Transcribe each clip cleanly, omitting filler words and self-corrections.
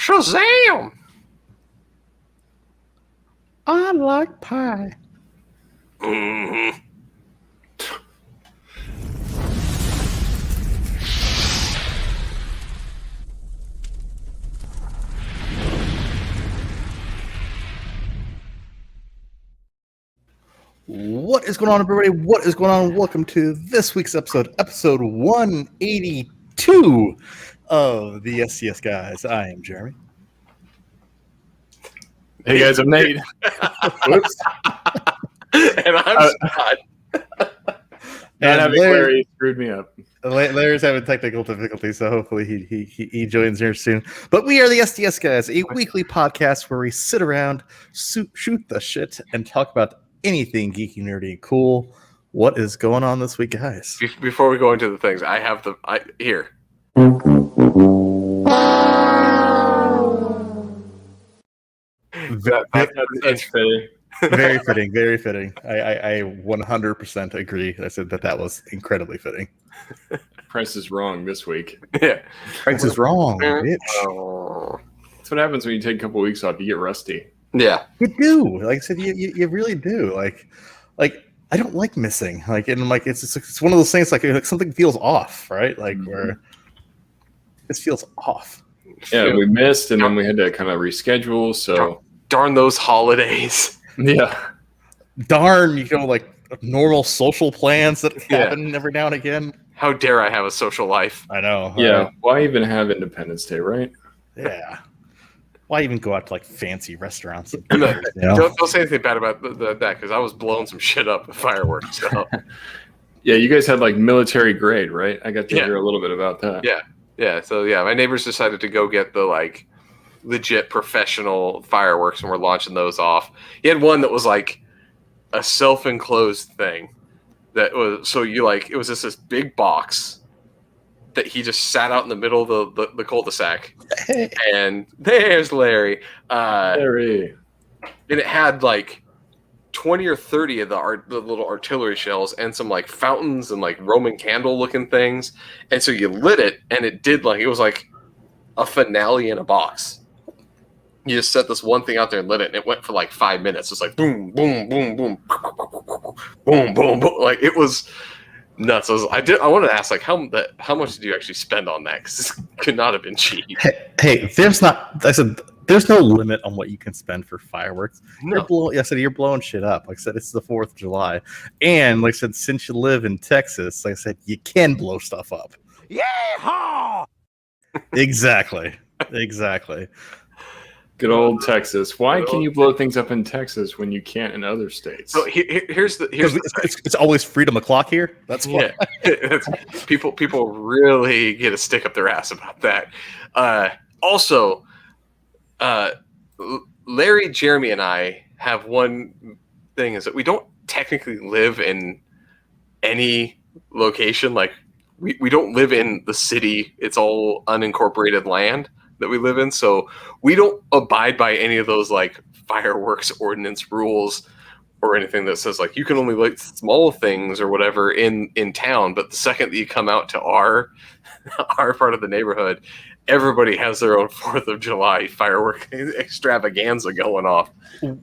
Shazam! I like pie. Mm-hmm. What is going on, everybody? What is going on? Welcome to this week's episode 182 of the STS Guys. I am Jeremy. Hey guys, I'm Nate. Whoops. And I'm Scott. And Larry screwed me up. Larry's having technical difficulties, so hopefully he joins here soon. But we are the STS Guys, a weekly podcast where we sit around, shoot the shit, and talk about anything geeky, nerdy, cool. What is going on this week, guys? Before we go into the things, I have here. That's fitting. Very fitting, very fitting. I 100% agree. I said that was incredibly fitting. Price is wrong this week. Yeah. Price is wrong, bitch. Oh. That's what happens when you take a couple weeks off. You get rusty. Yeah. You do. Like I said, you really do. Like I don't like missing. It's one of those things like something feels off, right? Like where this feels off. Yeah, we missed and then we had to kind of reschedule. So darn those holidays. Yeah. Darn, like normal social plans that happen every now and again. How dare I have a social life? I know. Yeah. Why even have Independence Day, right? Yeah. Why even go out to like fancy restaurants? Don't say anything bad about that because I was blowing some shit up with fireworks. So. Yeah, you guys had like military grade, right? I got to hear a little bit about that. Yeah. So my neighbors decided to go get the like legit professional fireworks, and we're launching those off. He had one that was like a self-enclosed thing that was it was just this big box that he just sat out in the middle of the cul-de-sac. And there's Larry. Larry. And it had like 20 or 30 of the little artillery shells and some like fountains and like Roman candle looking things. And so you lit it and it was like a finale in a box. You just set this one thing out there and lit it, and it went for like 5 minutes. It's like boom, boom, boom, boom, boom, boom, boom. Like it was nuts. I wanted to ask like how much did you actually spend on that? Because this could not have been cheap. Hey, there's no limit on what you can spend for fireworks. No. You're blowing shit up. Like I said, it's the 4th of July, and like I said, since you live in Texas, like I said, you can blow stuff up. Yeehaw! Exactly. Good old Texas. Why can you blow things up in Texas when you can't in other states? So here's it's always freedom o'clock here. That's why. Yeah. people really get a stick up their ass about that. Also, Larry, Jeremy, and I have one thing is that we don't technically live in any location. Like we don't live in the city. It's all unincorporated land that we live in, so we don't abide by any of those like fireworks ordinance rules or anything that says like you can only light small things or whatever in town. But the second that you come out to our part of the neighborhood, everybody has their own 4th of July firework extravaganza going off,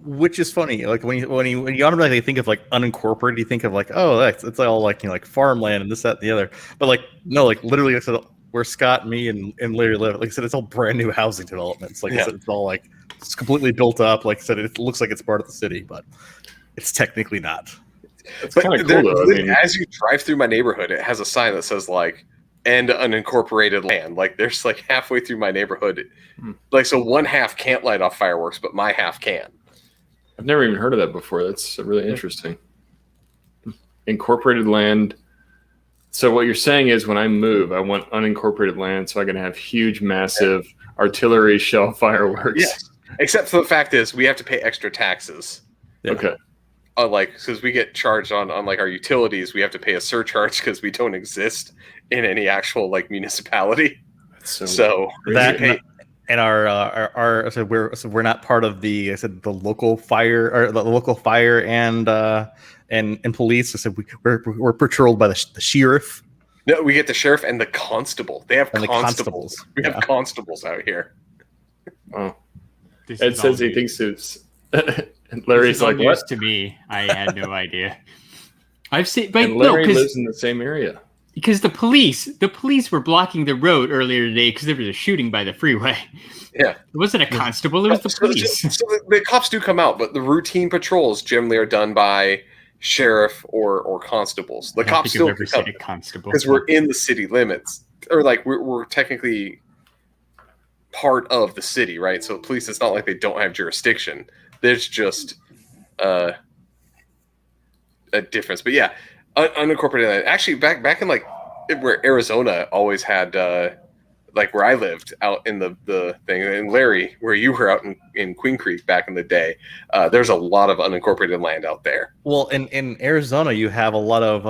which is funny. Like when you automatically think of like unincorporated, you think of like, oh, it's all like like farmland and this, that, and the other. But like no, like literally, I said, where Scott, me, and Larry live, like I said, it's all brand new housing developments. Like I said, it's all like it's completely built up. Like I said, it looks like it's part of the city, but it's technically not. It's kind of cool though. As you drive through my neighborhood, it has a sign that says like "and unincorporated land." Like there's like halfway through my neighborhood, like so one half can't light off fireworks, but my half can. I've never even heard of that before. That's really interesting. Incorporated land. So what you're saying is when I move, I want unincorporated land so I can have huge, massive artillery shell fireworks. Yes. Except for the fact is we have to pay extra taxes. Yeah. Okay. Like, because we get charged on like our utilities, we have to pay a surcharge because we don't exist in any actual like municipality. So that and our so we're not part of the the local fire or the local fire and police. So we're patrolled by the sheriff. No, we get the sheriff and the constable. They have constables. We have constables out here. Oh. This Ed is says all he new. thinks it's. And Larry's like, news what? to me. I had no idea. I've seen, but And no, Larry lives in the same area. because the police were blocking the road earlier today because there was a shooting by the freeway. Yeah. It wasn't a constable; it was the police. So the cops do come out, but the routine patrols generally are done by sheriff or constables. The I don't cops think still I've ever come seen a constable because we're in the city limits, or like we're technically part of the city, right? So police, it's not like they don't have jurisdiction. There's just a difference. But yeah, unincorporated land. Actually, back in like where Arizona always had like where I lived out in the thing, and Larry, where you were out in Queen Creek back in the day, there's a lot of unincorporated land out there. Well, in Arizona, you have a lot of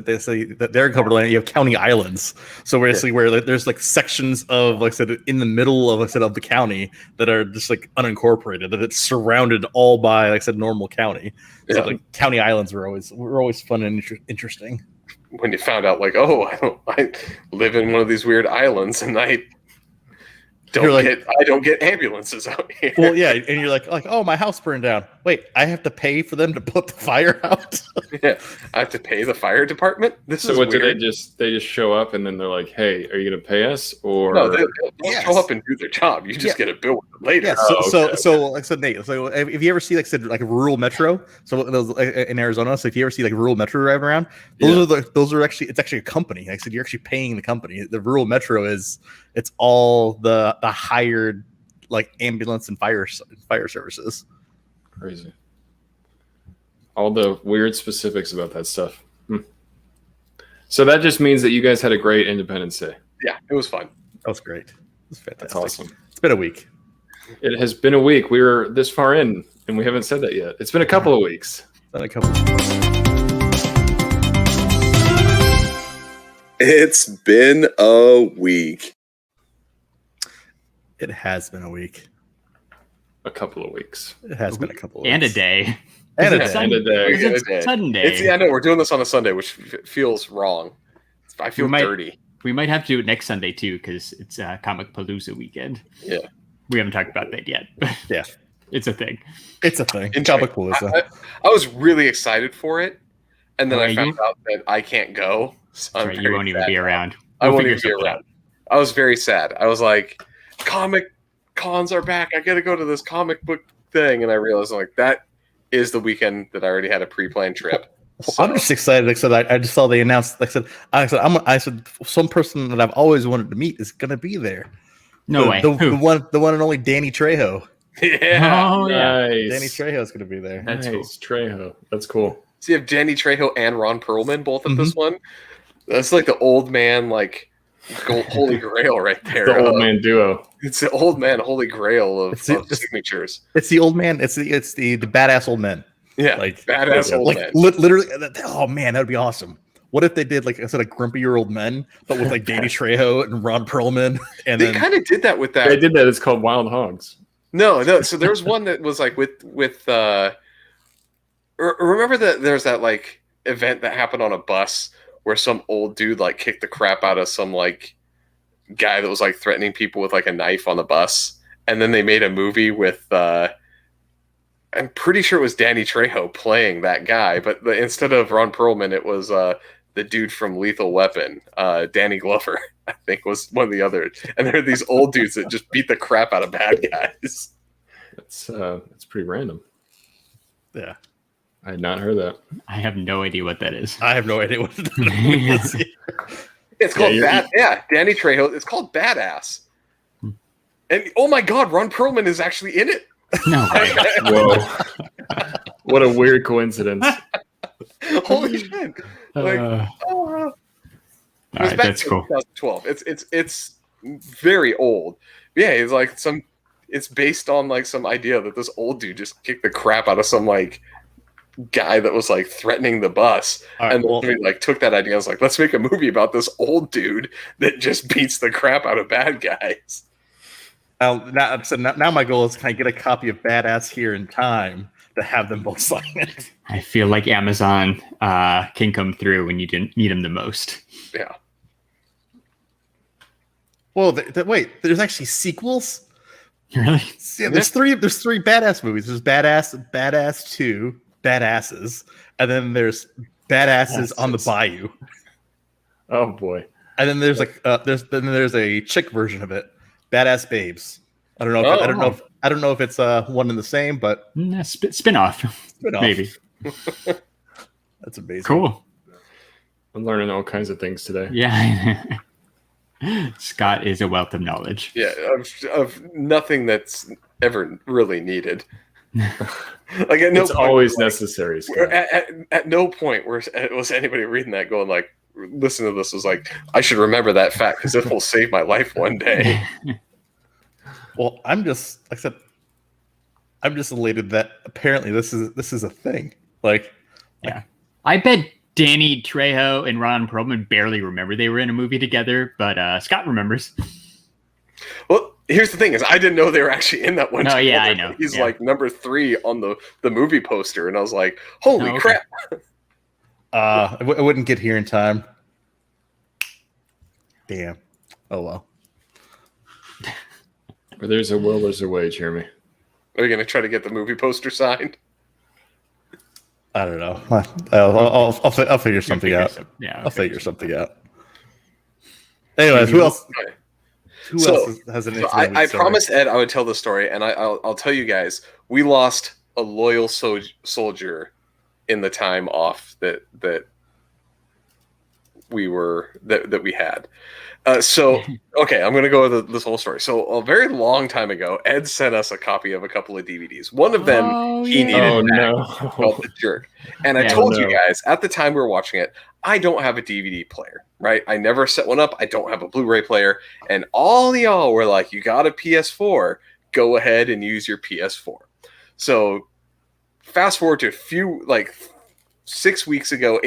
they say that they're incorporated land. You have county islands, so basically where there's like sections of, like I said, in the middle of, like I said, of the county that are just like unincorporated, that it's surrounded all by, like I said, normal county. So like county islands were always fun and interesting. When you found out, like, oh, I live in one of these weird islands, and I don't get ambulances out here. Well, yeah, and you're like, oh, my house burned down. Wait, I have to pay for them to put the fire out? Yeah, I have to pay the fire department. So what do they just show up and then they're like, hey, are you going to pay us? Or no, they'll show up and do their job. You just get a bill with it later. Yeah, so like I said, Nate, so if you ever see, like I said, like a rural metro, so those in Arizona, so if you ever see like rural metro driving around, those are actually, it's actually a company. Like I said, you're actually paying the company. The rural metro it's all the hired like ambulance and fire services. Crazy. All the weird specifics about that stuff. So that just means that you guys had a great Independence Day. Yeah, it was fun. That was great. It was fantastic. That's awesome. It's been a week. It has been a week. We were this far in, and we haven't said that yet. It's been a couple of weeks. It's been a week. It has been a week. A couple of weeks. It has been a couple of weeks. And a day. And a day. It's Sunday. I know we're doing this on a Sunday, which feels wrong. I feel dirty. We might have to do it next Sunday too, because it's Comicpalooza weekend. Yeah, we haven't talked about that yet. Yeah, it's a thing. It's a thing. Comicpalooza. I was really excited for it, and then I found out that I can't go. So right, you won't even be around. I won't even be around. I was very sad. I was like, comic cons are back. I got to go to this comic book thing, and I realized like that is the weekend that I already had a pre-planned trip. So. I'm just excited. Like I said, I just saw they announced. Like I said, some person that I've always wanted to meet is going to be there. No way. The one and only Danny Trejo. Yeah. Oh yeah. Nice. Danny Trejo is going to be there. That's cool. Trejo. That's cool. So you have Danny Trejo and Ron Perlman both at this one. That's like the old man, like holy grail right there. The old man duo. It's the old man holy grail of signatures. It's the old man. It's the badass old men. Yeah, like badass old men. Literally. Oh man, that'd be awesome. What if they did, like I said, like grumpier old men, but with like Danny Trejo and Ron Perlman? And they kind of did that with that. They did that. It's called Wild Hogs. No. So there was one that was like with remember that there's that like event that happened on a bus where some old dude like kicked the crap out of some like guy that was like threatening people with like a knife on the bus, and then they made a movie with I'm pretty sure it was Danny Trejo playing that guy, but instead of Ron Perlman, it was the dude from Lethal Weapon, Danny Glover, I think was one of the others. And there are these old dudes that just beat the crap out of bad guys. That's pretty random. Yeah. I had not heard that. I have no idea what that is. I have no idea what that is. It's called Danny Trejo. It's called Badass. And oh my God, Ron Perlman is actually in it. No. Whoa. What a weird coincidence. Holy shit. Like, all right, that's cool. 2012. It's very old. Yeah, it's like it's based on like some idea that this old dude just kicked the crap out of some like guy that was like threatening the bus, and we like took that idea and was like, let's make a movie about this old dude that just beats the crap out of bad guys. Now my goal is, can I get a copy of Badass here in time to have them both sign it? I feel like Amazon can come through when you didn't need them the most. Yeah. Well, wait, there's actually sequels? Really? Yeah, there's three badass movies. There's Badass 2, Badasses, and then there's Badasses on the Bayou. Oh boy. And then there's there's a chick version of it, Badass Babes. I don't know. I don't know if it's one and the same, but Spin-off. Maybe. That's amazing. Cool. I'm learning all kinds of things today. Yeah. Scott is a wealth of knowledge. Yeah, of nothing that's ever really needed. Like at no It's point, always necessary, Scott. at no point was anybody reading that going like, listen to this was like, I should remember that fact because it will save my life one day. Well, I'm just elated that apparently this is a thing. Like, yeah, I bet Danny Trejo and Ron Perlman barely remember they were in a movie together, but Scott remembers. Well, here's the thing: is I didn't know they were actually in that one. Oh yeah, I know. He's like number 3 on the movie poster, and I was like, holy crap! I wouldn't get here in time. Damn. Oh well. Where there's a will, there's a way, Jeremy. Are you gonna try to get the movie poster signed? I don't know. I'll figure something out. Yeah, I'll figure something out. Anyways, who else? Okay. Who else has an? So I promised Ed I would tell the story, and I'll tell you guys. We lost a loyal soldier in the time off that we had. So okay, I'm gonna go with this whole story. So a very long time ago, Ed sent us a copy of a couple of DVDs. One of them he needed back, called The Jerk. And I told you guys at the time we were watching it, I don't have a DVD player, right? I never set one up. I don't have a Blu-ray player. And all y'all were like, you got a PS4, go ahead and use your PS4. So fast forward to a few, like 8 weeks ago,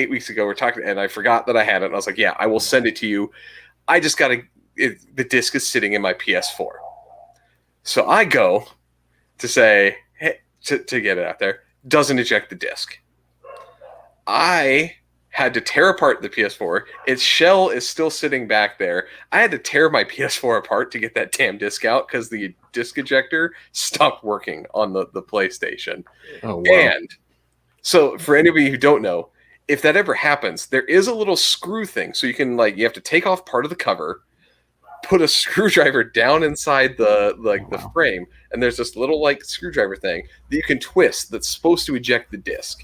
we're talking, and I forgot that I had it. And I was like, yeah, I will send it to you. I just got the disc is sitting in my PS4. So I go to say, hey, to get it out there, doesn't eject the disc. I had to tear apart the PS4. Its shell is still sitting back there. I had to tear my PS4 apart to get that damn disc out because the disc ejector stopped working on the PlayStation. Oh, wow. And so for anybody who don't know, if that ever happens, there is a little screw thing. So you can you have to take off part of the cover, put a screwdriver down inside the frame, and there's this little screwdriver thing that you can twist that's supposed to eject the disc.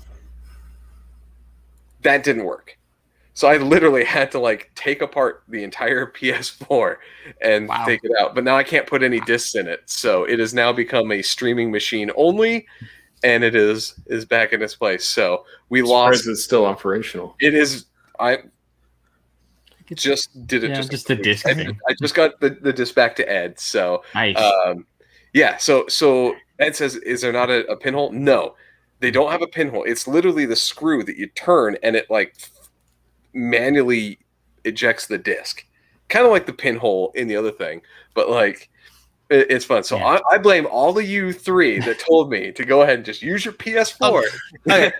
That didn't work. So I literally had to take apart the entire PS4 and take it out. But now I can't put any discs in it. So it has now become a streaming machine only. And it is back in its place. So we lost. It's still operational. It is. I just did it. Just the disc. I just got the disc back to Ed. So nice. Yeah. So Ed says, "Is there not a pinhole?" No, they don't have a pinhole. It's literally the screw that you turn, and it manually ejects the disc, kind of like the pinhole in the other thing, but it's fun. So yeah. I blame all of you 3 that told me to go ahead and just use your PS4. It's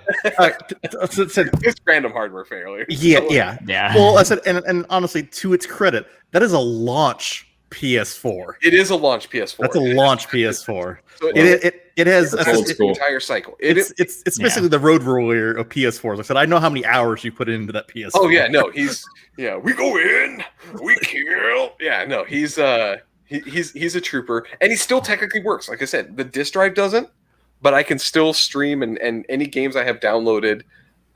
random hardware failure. Yeah. Well, I said, and honestly, to its credit, that is a launch PS4. It is a launch PS4. That's a launch PS4. So it has the entire cycle. It's basically the road warrior of PS4s. I said, I know how many hours you put into that PS4. Oh yeah, no, we go in, we kill. Yeah, no, he's a trooper, and he still technically works. Like I said, the disc drive doesn't, but I can still stream and any games I have downloaded,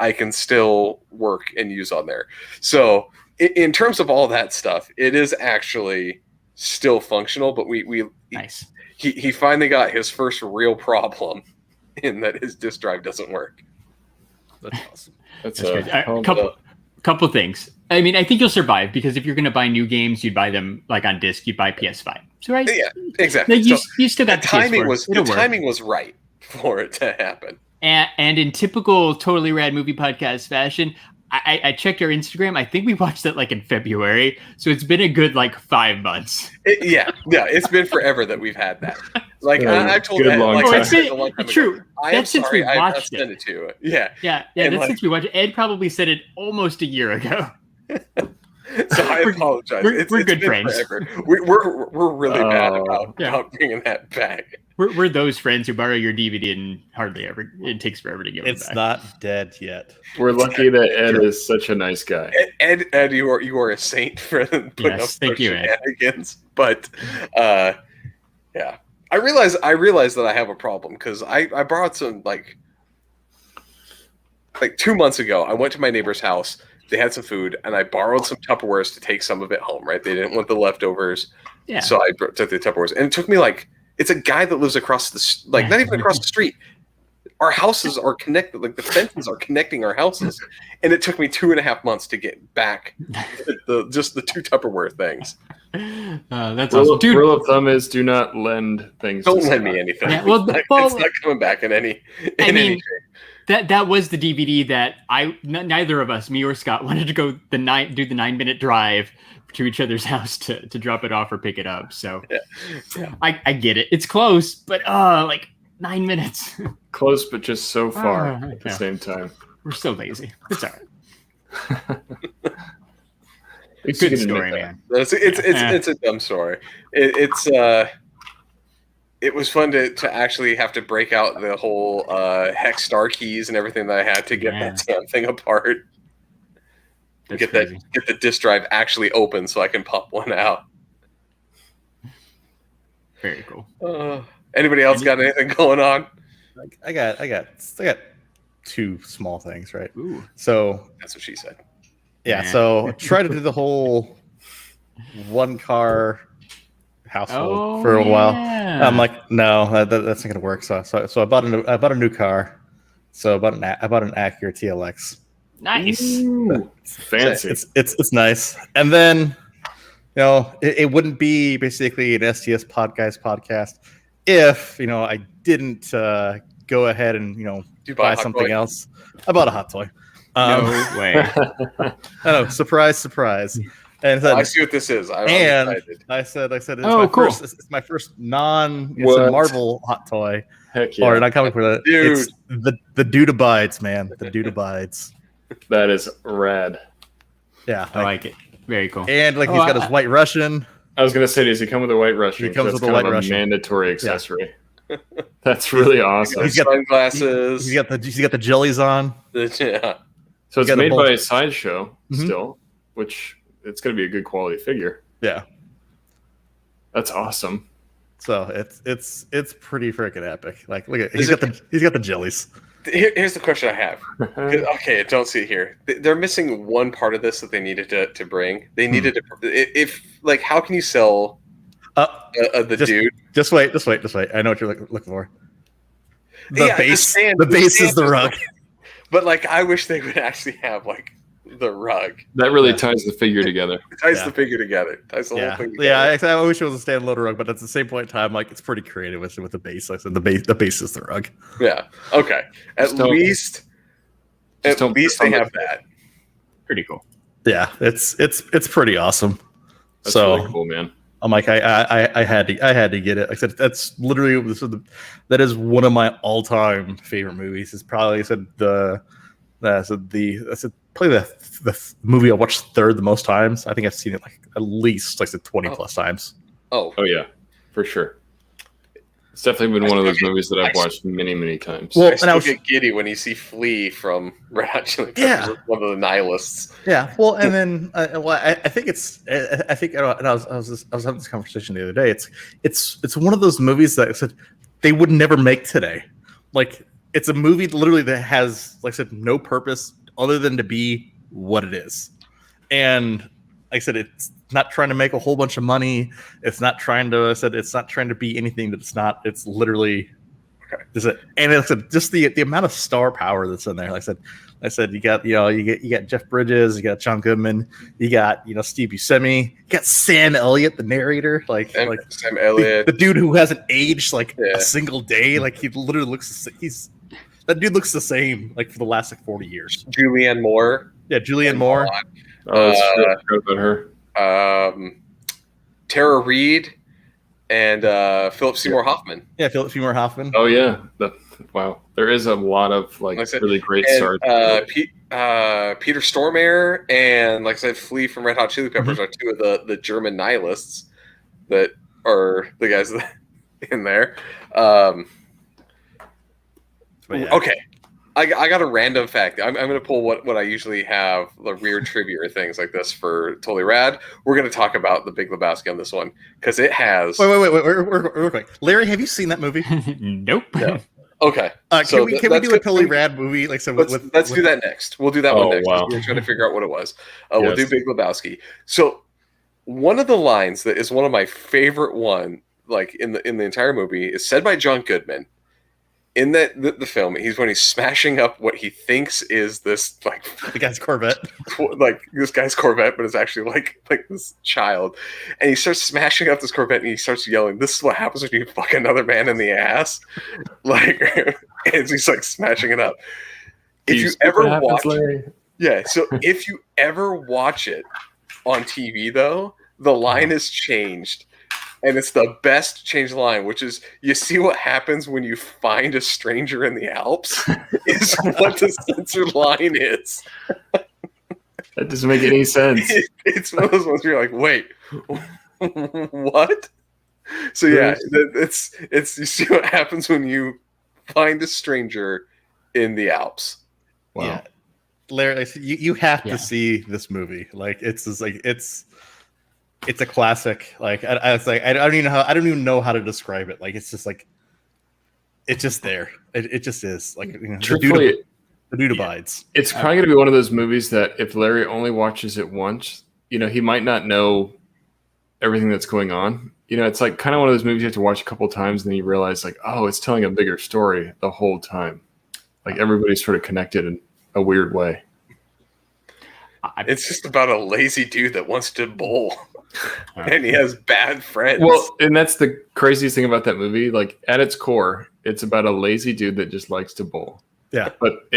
I can still work and use on there. So in terms of all that stuff, it is actually still functional. But nice. He finally got his first real problem in that his disc drive doesn't work. That's awesome. That's great. A couple things. I mean, I think you'll survive because if you're going to buy new games, you'd buy them on disc. You'd buy PS5. So right? Yeah, exactly. You still got the timing was right for it to happen. And in typical Totally Rad Movie Podcast fashion, I checked our Instagram. I think we watched that in February. So it's been a good 5 months. Yeah. It's been forever that we've had that. I told Ed, it's been true. That's since we watched it. It to you. Yeah. That's since we watched it. Ed probably said it almost a year ago. So I apologize. We're It's good been friends. forever. We're really bad Oh. about bringing that back. We're those friends who borrow your DVD and hardly ever. It takes forever to give it It's back. not dead yet. We're lucky that Ed is such a nice guy. Ed, you are a saint for putting Yes, up thank you, Ed. shenanigans. But yeah, I realize that I have a problem because I borrowed some like 2 months ago. I went to my neighbor's house. They had some food, and I borrowed some Tupperwares to take some of it home. Right? They didn't want the leftovers, Yeah. so I took the Tupperwares, and it took me it's a guy that lives across not even across the street. Our houses are connected, like the fences are connecting our houses, and it took me 2.5 months to get back just the 2 Tupperware things. That's awesome, dude. Rule of thumb is do not lend things. Don't to lend Scott. me anything. Yeah, well, it's not coming back in any. mean, that was the DVD that neither of us, me or Scott, wanted to go do the 9-minute drive to each other's house to drop it off or pick it up. So Yeah. I get it. It's close, but like 9 minutes. Close, but just so far Oh, at the okay. same time. We're so lazy. It's all right. It's Good story, man. It's a dumb story. It was fun to actually have to break out the whole hex star keys and everything that I had to get that damn thing apart. That's Get crazy. the disk drive actually open so I can pop one out. Very cool. Anybody else got anything going on? I got 2 small things, right? Ooh. So That's what she said. yeah, Yeah. so try to do the whole 1-car household for a while. yeah. I'm like, no, that's not gonna work. So I bought a new car. So I bought an Acura TLX. Nice. Ooh, fancy. It's nice. And then it wouldn't be basically an STS podcast if I didn't go ahead and You buy a hot something toy? else. I bought a hot toy. No way. I know, surprise. And I see what this is. I'm excited. I said it's Oh, cool. It's my first non What? Marvel hot toy. Heck yeah. Or not comic for that. Dude. It's the dude abides, man. The dude abides. That is rad. Yeah. I like it. Very cool. And he's Oh, got his white Russian. I was going to say, does he come with a white Russian? He comes That's with a kind white of Russian. mandatory accessory. That's really awesome. He's got- sunglasses. He's got the jellies on. yeah. So it's got a made bolt. by a sideshow Mhm. still, which it's going to be a good quality figure. Yeah. That's awesome. So it's pretty freaking epic. Like look at he's got the jellies. Here's the question I have. Okay, I don't see it here. They're missing one part of this that they needed to bring. They needed to. If how can you sell the just- dude? Just wait. I know what you're looking for. The Yeah, base. stand- The base is the stand rug. But I wish they would actually have the rug. That really Yeah. ties the figure together. It ties Yeah. the figure together. Ties the Yeah, whole thing together. yeah. I wish it was a standalone rug, but at the same point in time, it's pretty creative with the base. Like I said, the base is the rug. Yeah. Okay. At Just don't- least just don't they have that. Pretty cool. Yeah, it's pretty awesome. That's so really cool, man. I'm like, I had to get it. Like I said, that's literally that is one of my all time favorite movies. It's probably probably the movie I watched third the most times. I think I've seen it at least 20 plus times. Oh, Oh, yeah, for sure. It's definitely been one of those still movies that I've I watched many, many times. Well, I and still I was- get giddy when you see Flea from Red Hot Chili Peppers, Yeah. one of the nihilists. Yeah, well, and then I think and I was having this conversation the other day. It's one of those movies that I said they would never make today. Like it's a movie literally that has, like I said, no purpose other than to be what it is. And like I said, it's not trying to make a whole bunch of money. It's not trying to be anything that it's not. It's literally and it's just the amount of star power that's in there. Like I said, you got you got Jeff Bridges, you got John Goodman, you got Steve Buscemi, you got Sam Elliott, the narrator, Sam Elliott. the dude who hasn't aged Yeah. a single day. Like he literally looks that dude looks the same for the last 40 years. Julianne Moore. Yeah, Julianne Moore. Oh, that's true. I forgot about her. Tara Reid and Philip Seymour Hoffman. Yeah, Philip Seymour Hoffman. Oh, yeah. Wow, there is a lot of Like I said, really great and, stars. Peter Stormare and, like I said, Flea from Red Hot Chili Peppers are two of the German nihilists that are the guys in there. Okay, I got a random fact. I'm going to pull what I usually have, the weird trivia or things like this for Totally Rad. We're going to talk about The Big Lebowski on this one because it has. Wait, real quick. Larry, have you seen that movie? Nope. No. Okay. Can we do a Totally Rad movie? Like, so let's do that next. We'll do that one next. Wow. We're trying to figure out what it was. We'll do Big Lebowski. So one of the lines that is one of my favorite one, like in the entire movie, is said by John Goodman. In the film, when he's smashing up what he thinks is this the guy's Corvette, like this guy's Corvette, but it's actually like this child, and he starts smashing up this Corvette and he starts yelling, "This is what happens when you fuck another man in the ass!" And he's like smashing it up. If you ever watch, so if you ever watch it on TV, though, the line is changed. And it's the best changed line, which is, you see what happens when you find a stranger in the Alps is what the censored line is. That doesn't make any sense. It's one of those ones where you're like, wait, what? So yeah, it's you see what happens when you find a stranger in the Alps. Wow. Yeah. Larry, you have to see this movie. Like, it's just like it's a classic. Like, I don't even know how to describe it. Like, it's just like, it's just there. It just is. Like, Truthfully, the dude abides. It's probably going to be one of those movies that if Larry only watches it once, he might not know everything that's going on. It's like kind of one of those movies you have to watch a couple of times and then you realize, like, oh, it's telling a bigger story the whole time. Like, everybody's sort of connected in a weird way. It's just about a lazy dude that wants to bowl. And he has bad friends. Well, and that's the craziest thing about that movie. Like, at its core, it's about a lazy dude that just likes to bowl. Yeah. But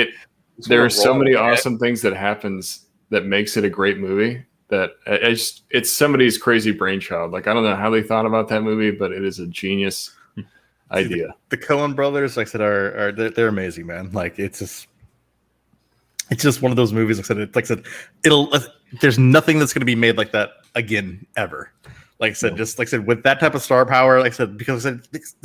there are so many awesome things that happens that makes it a great movie that it's somebody's crazy brainchild. Like, I don't know how they thought about that movie, but it is a genius idea. The Coen brothers, like I said, they're amazing, man. Like, it's just one of those movies. Like I said, there's nothing that's going to be made like that again ever. Like I said, just like I said, with that type of star power, like I said, because it's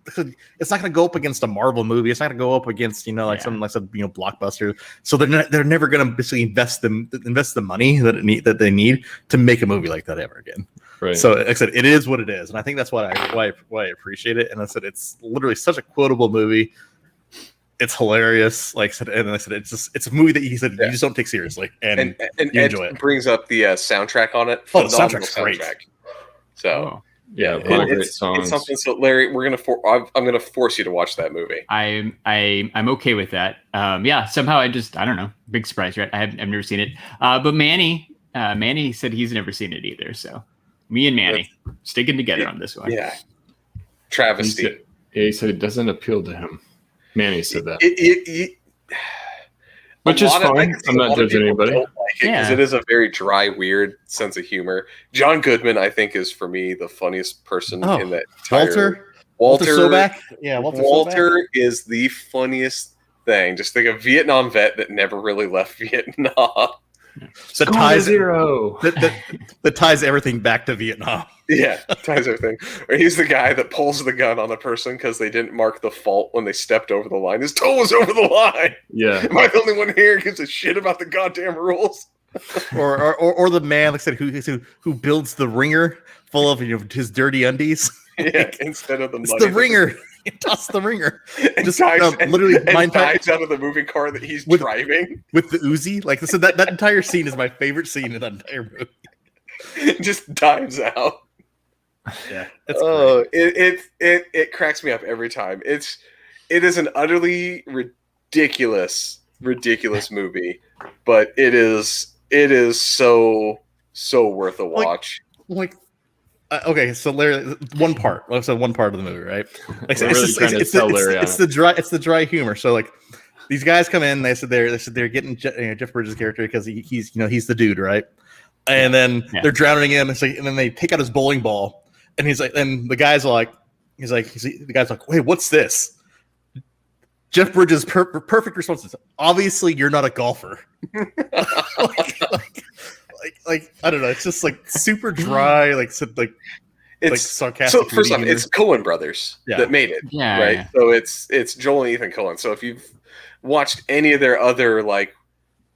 not going to go up against a Marvel movie. It's not going to go up against something like I said, blockbuster. So they're never going to basically invest the money that they need to make a movie like that ever again. Right. So like I said, it is what it is, and I think that's why I appreciate it. And I said, it's literally such a quotable movie. It's hilarious. Like I said, and I said, it's a movie that you just don't take seriously, and you enjoy it. Brings up the soundtrack on it. Oh, the soundtrack's great. So great songs. It's something. So Larry, I'm gonna force you to watch that movie. I'm okay with that. Somehow I don't know. Big surprise, right? I've never seen it. But Manny said he's never seen it either. So me and Manny sticking together on this one. Yeah. Travesty. He said it doesn't appeal to him. Manny said that. Which is fine. I'm not judging anybody. Because it is a very dry, weird sense of humor. John Goodman, I think, is for me the funniest person in that entire. Walter Sobek. Yeah, Walter is the funniest thing. Just think of Vietnam vet that never really left Vietnam. That ties everything back to Vietnam. Yeah, ties everything. Or he's the guy that pulls the gun on the person because they didn't mark the fault when they stepped over the line. His toe was over the line. Yeah. Am I the only one here who gives a shit about the goddamn rules? or the man, like I said, who builds the ringer full of his dirty undies. Yeah, instead of the money. It's the ringer. Toss the ringer. And just dives out of the moving car that he's driving with the Uzi. Like, so that entire scene is my favorite scene in that entire movie. Just dives out. Yeah. It cracks me up every time. It is an utterly ridiculous movie, but it is so worth a watch. Okay, so Larry, one part of the movie, right? Like, it's the dry humor. So like, these guys come in, they said they're getting Jeff Bridges' character because he's the dude, right? And then they're drowning him. It's like, and then they take out his bowling ball, and he's like, and the guy's like, wait, what's this? Jeff Bridges' perfect response is, obviously you're not a golfer. like I don't know. It's just like super dry, It's sarcastic. So first off, it's Coen Brothers that made it, right? Yeah. So it's Joel and Ethan Coen. So if you've watched any of their other like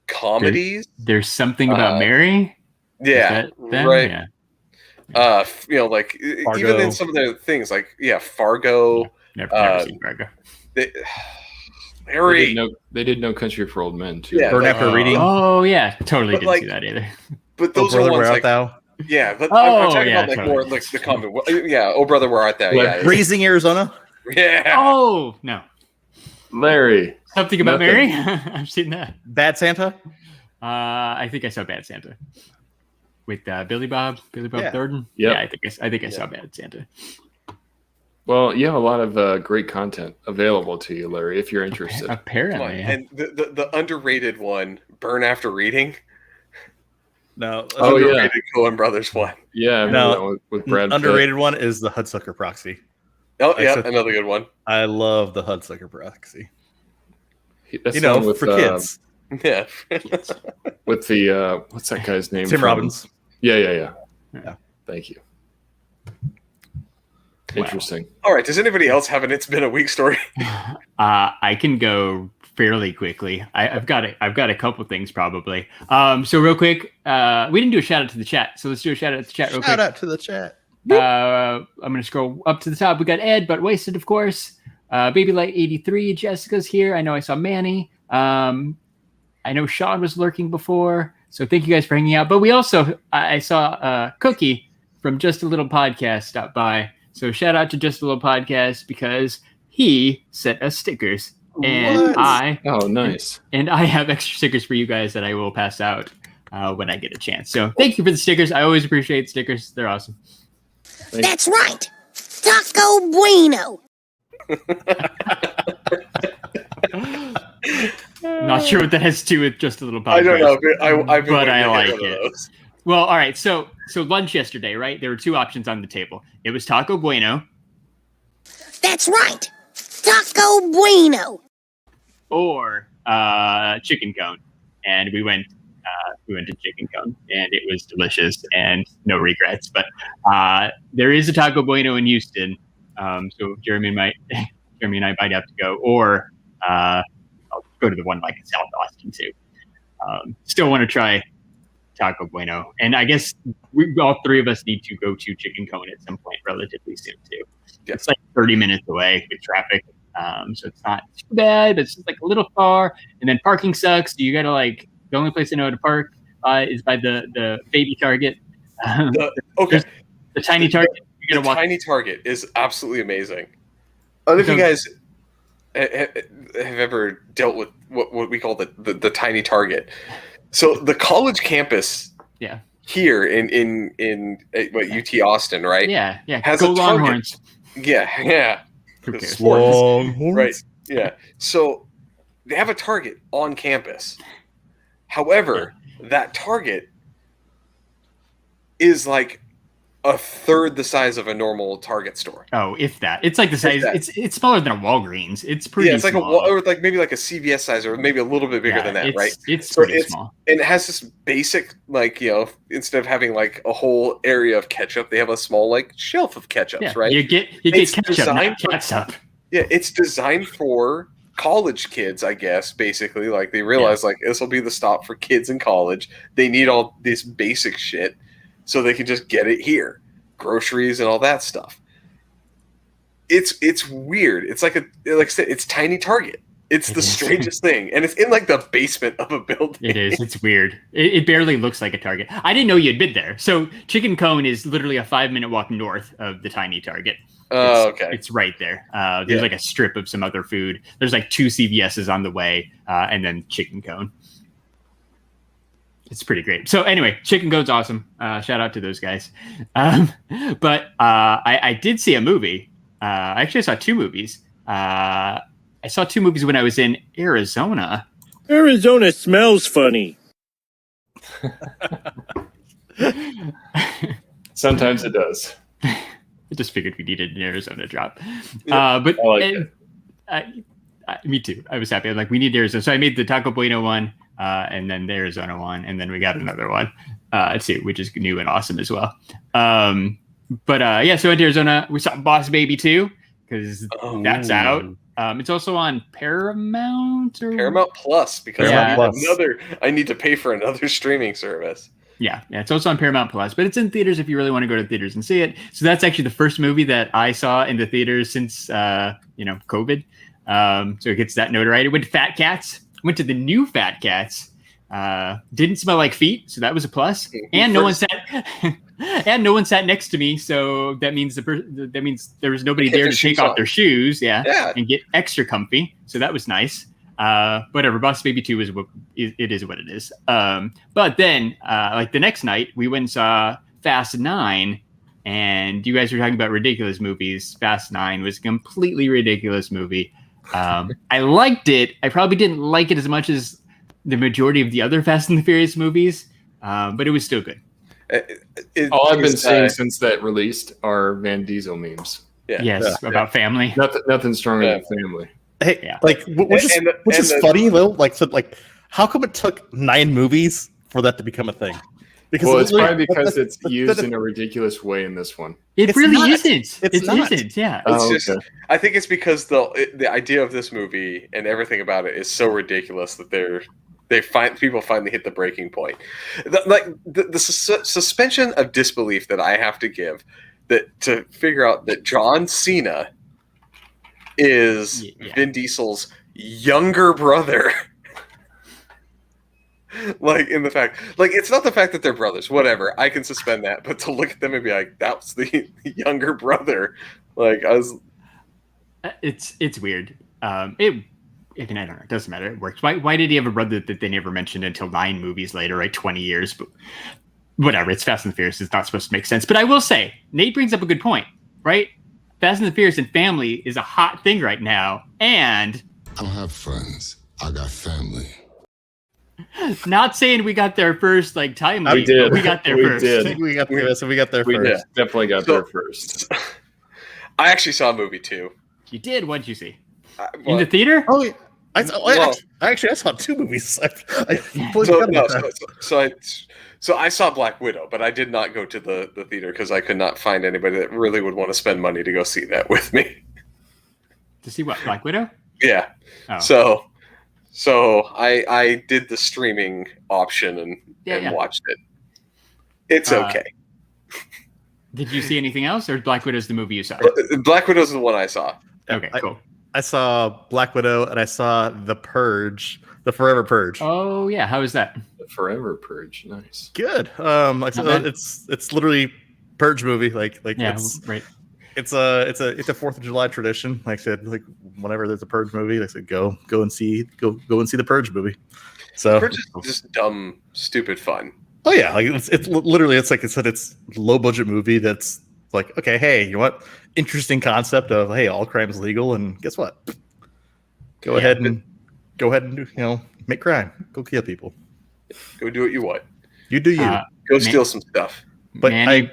comedies, there's something about Mary. Yeah, right. Yeah. Like Fargo. even in some of the things, like Fargo. Never seen Fargo. They did No Country for Old Men too. Yeah, Burn After Reading. Oh yeah, totally didn't like, see that either. But those Brother, are ones Where Art like Thou? yeah. But I'm talking about like totally. more like the comedy. Yeah, Oh Brother, Where Art Thou? Yeah, Raising Arizona. yeah. Oh no, Larry. something about Nothing. Mary. I've seen that. Bad Santa. I think I saw Bad Santa with Billy Bob Yeah. Thornton. Yep. Yeah, I think I saw Bad Santa. Well, you have a lot of great content available to you, Larry, if you're interested. Apparently, yeah. And the underrated one, Burn After Reading. No. Oh, yeah. Underrated Coen Brothers one. Yeah, I remember that one with Brad Pitt. Underrated one is the Hudsucker Proxy. Oh yeah, another good one. I love the Hudsucker Proxy. That's the one with, for kids. Yeah. with the what's that guy's name? Tim Robbins. Yeah. Yeah. Thank you. Interesting. All right. Does anybody else have an "It's Been a Week" story? I can go fairly quickly. I've got a couple things probably. So real quick, we didn't do a shout out to the chat, so let's do a shout out to the chat real quick. Shout out to the chat. I'm gonna scroll up to the top. We got Ed, but wasted, of course. Baby Light 83. Jessica's here. I know I saw Manny. I know Sean was lurking before, so thank you guys for hanging out. But we also, I saw Cookie from Just a Little Podcast stop by. So shout out to Just a Little Podcast because he sent us stickers, and nice. And I have extra stickers for you guys that I will pass out when I get a chance. So thank you for the stickers. I always appreciate stickers. They're awesome. That's right. Taco Bueno. Not sure what that has to do with Just a Little Podcast. I don't know, but I like it. Well, all right. So lunch yesterday, right? There were two options on the table. It was Taco Bueno. That's right. Taco Bueno. Or chicken cone, and we went to chicken cone, and it was delicious and no regrets. But there is a Taco Bueno in Houston, so Jeremy and I might have to go, or I'll go to the one like in South Austin too. Still want to try Taco Bueno, and I guess all three of us need to go to chicken cone at some point relatively soon too. Yeah. It's like 30 minutes away with traffic. So it's not too bad, but it's just like a little far. And then parking sucks. So you gotta the only place I know how to park is by the baby Target. Okay. The tiny Target. You gotta walk. Tiny Target is absolutely amazing. I don't know if you guys have ever dealt with what we call the tiny Target. So the college campus, here in UT Austin, right? Yeah, has Go a Target. Longhorns. Yeah. Who cares? Longhorns. Right. Yeah. So they have a Target on campus. However, that Target is like a third the size of a normal Target store. Oh, if that. It's like the size. It's smaller than a Walgreens. It's pretty. Yeah, it's like small. or like maybe like a CVS size, or maybe a little bit bigger than that, right? It's pretty small. And it has this basic, instead of having like a whole area of ketchup, they have a small like shelf of ketchups, right? You get ketchup, not catsup. Yeah, it's designed for college kids, I guess. Basically, like they realize like this will be the stop for kids in college. They need all this basic shit, so they can just get it here, groceries and all that stuff. It's weird. It's like I said, it's tiny Target. It's the strangest thing, and it's in like the basement of a building. It is. It's weird. It barely looks like a Target. I didn't know you'd been there. So Chicken Cone is literally a 5-minute walk north of the tiny Target. Oh, okay. It's right there. There's like a strip of some other food. There's like 2 CVS's on the way, and then Chicken Cone. It's pretty great. So anyway, Chicken Cone's awesome. Shout out to those guys. But I did see a movie. Actually, I saw 2 movies. I saw 2 movies when I was in Arizona. Arizona smells funny. Sometimes it does. I just figured we needed an Arizona drop. But I like it. Me too. I was happy. I'm like, we need Arizona. So I made the Taco Bueno one, and then the Arizona one, and then we got another one too, which is new and awesome as well. So I went to Arizona. We saw Boss Baby 2 because that's out. It's also on Paramount Plus because I need to pay for another streaming service. Yeah, it's also on Paramount Plus, but it's in theaters if you really want to go to theaters and see it. So that's actually the first movie that I saw in the theaters since COVID. So it gets that notoriety. Went to Fat Cats. Went to the new Fat Cats. Didn't smell like feet, so that was a plus. And no one sat next to me, so that means there was nobody there to take off their shoes, and get extra comfy. So that was nice. Whatever. Boss Baby 2 is what it is. But then, like the next night, we went and saw Fast 9, and you guys were talking about ridiculous movies. Fast 9 was a completely ridiculous movie. I liked it. I probably didn't like it as much as the majority of the other Fast and the Furious movies, but it was still good. All I've been seeing since that released are Van Diesel memes. About family. Nothing stronger than family. Hey, which is funny though. Like, how come it took 9 movies for that to become a thing? Because it's probably because it's used in a ridiculous way in this one. It really isn't. It isn't. Yeah. I think it's because the idea of this movie and everything about it is so ridiculous that people finally hit the breaking point. The suspension of disbelief that I have to give to figure out that John Cena is Vin Diesel's younger brother. In the fact, it's not the fact that they're brothers, whatever, I can suspend that, but to look at them and be like, that's the younger brother. It's weird. I don't know. It doesn't matter. It works. Why did he have a brother that they never mentioned until 9 movies later, right? 20 years, but whatever. It's Fast and the Furious. It's not supposed to make sense. But I will say, Nate brings up a good point, right? Fast and the Furious and family is a hot thing right now, and I don't have friends. I got family. Not saying we got there first, like time. We did. We got there first. Did. We got there first. Definitely got there first. I actually saw a movie too. You did? What did you see? In the theater? Oh, I saw 2 movies. So I saw Black Widow, but I did not go to the theater because I could not find anybody that really would want to spend money to go see that with me. To see what? Black Widow? Yeah. Oh. So I did the streaming option and watched it. It's okay. Did you see anything else, or Black Widow's the movie you saw? Black Widow's the one I saw. Okay, cool. I saw Black Widow and I saw The Purge, The Forever Purge. Oh yeah, how is that? The Forever Purge, nice. Good. It's literally Purge movie. Right. It's a 4th of July tradition. Like I said, whenever there's a Purge movie, I said go and see the Purge movie. So Purge is just dumb, stupid fun. Oh yeah, it's literally it's like I said, it's low budget movie that's like, okay, hey, you know what? Interesting concept of, hey, all crime's legal, and guess what? Go ahead and make crime. Go kill people. Go do what you want. You do you. Go steal some stuff. But okay.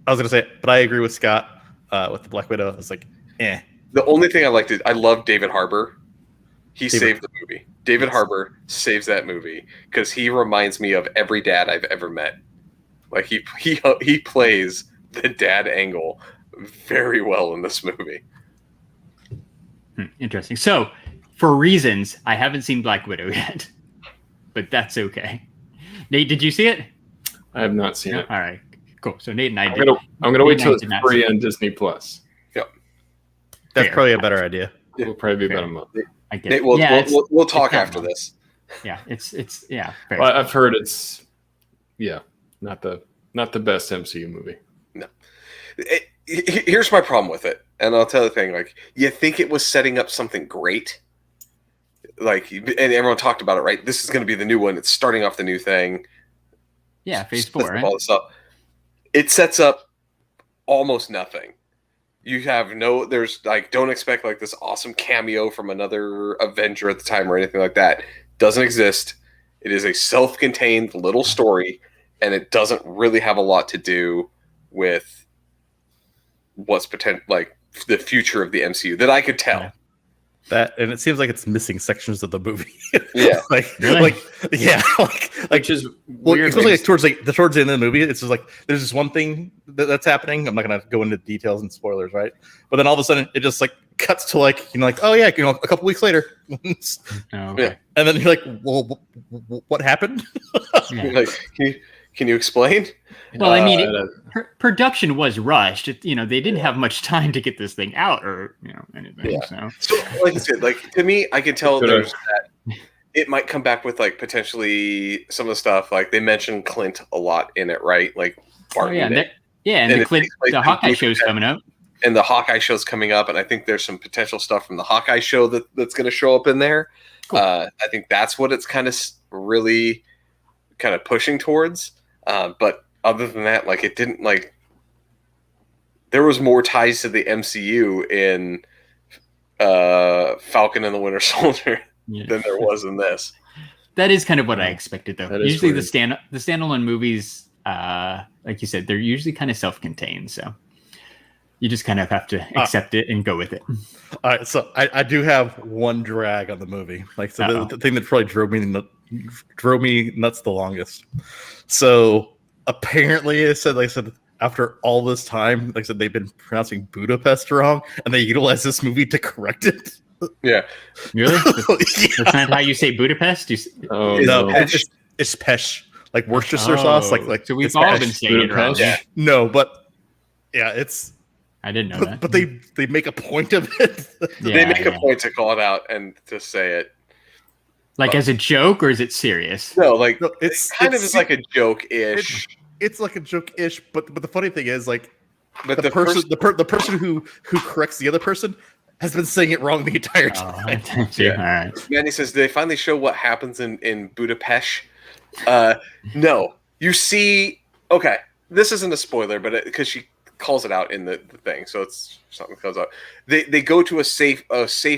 I was gonna say, but I agree with Scott with the Black Widow. It's like, eh. The only thing I liked is I love David Harbour. He saved the movie. David Harbour saves that movie because he reminds me of every dad I've ever met. Like he plays the dad angle very well in this movie. Interesting. So, for reasons, I haven't seen Black Widow yet, but that's okay. Nate, did you see it? I have not seen it. All right, cool. So Nate and I I'm gonna wait till it's free on Disney Plus. Yep, that's probably a better idea. It'll probably be about a month. I get Nate, we'll talk after this. Yeah, it's fair. Well, I've heard it's not the best MCU movie. No. Here's my problem with it, and I'll tell you the thing. You think it was setting up something great, and everyone talked about it, right? This is going to be the new one. It's starting off the new thing. Yeah, Phase 4, right? All this up. It sets up almost nothing. You have don't expect this awesome cameo from another Avenger at the time or anything like that. Doesn't exist. It is a self-contained little story, and it doesn't really have a lot to do with what's the future of the MCU that I could tell. That, and it seems like it's missing sections of the movie. Yeah. Really? Which is well, weird. especially towards the end of the movie, it's just like there's this one thing that's happening. I'm not gonna go into details and spoilers, right? But then all of a sudden, it just like cuts to like oh yeah, a couple weeks later, Okay. Yeah. and then you're like, well, what happened? Yeah. Like, can you explain? Well, I mean, production was rushed. They didn't have much time to get this thing out or anything. Yeah. So So, like I said, like to me, I can tell Could've- there's that it might come back with like potentially some of the stuff. Like they mentioned Clint a lot in it, right? Like Barton and and the it takes place the in Hawkeye Blue show's Cat. coming up. the Hawkeye show's coming up, and I think there's some potential stuff from the Hawkeye show that's going to show up in there. Cool. I think that's what it's kind of really kind of pushing towards. But other than that, like it didn't like. There was more ties to the MCU in Falcon and the Winter Soldier than there was in this. That is kind of what I expected, though. That is Usually weird. the standalone movies, like you said, they're usually kind of self-contained. So you just kind of have to accept it and go with it. All right, so I do have one drag on the movie. Like, so the thing that probably drove me nuts the longest. So apparently, like I said, after all this time, like I said, they've been pronouncing Budapest wrong, and they utilized this movie to correct it. Yeah. Really? That's not how you say Budapest? Oh, No, no. it's Pesh, like Worcestershire sauce. Like so we've it's all Pesh. been saying it wrong. Budapest? Yeah. No, but yeah, it's. I didn't know that. But they make a point of it. They make a point to call it out and to say it. Like as a joke, or is it serious? No, like No, it's kind of is like a joke-ish. It's like a joke-ish, but the funny thing is, like, But the person who corrects the other person has been saying it wrong the entire time. Yeah. All right. Manny says, "Did they finally show what happens in Budapest?" No. You see, okay, this isn't a spoiler, but because she calls it out in the thing, so it's something that comes out. They go to a safe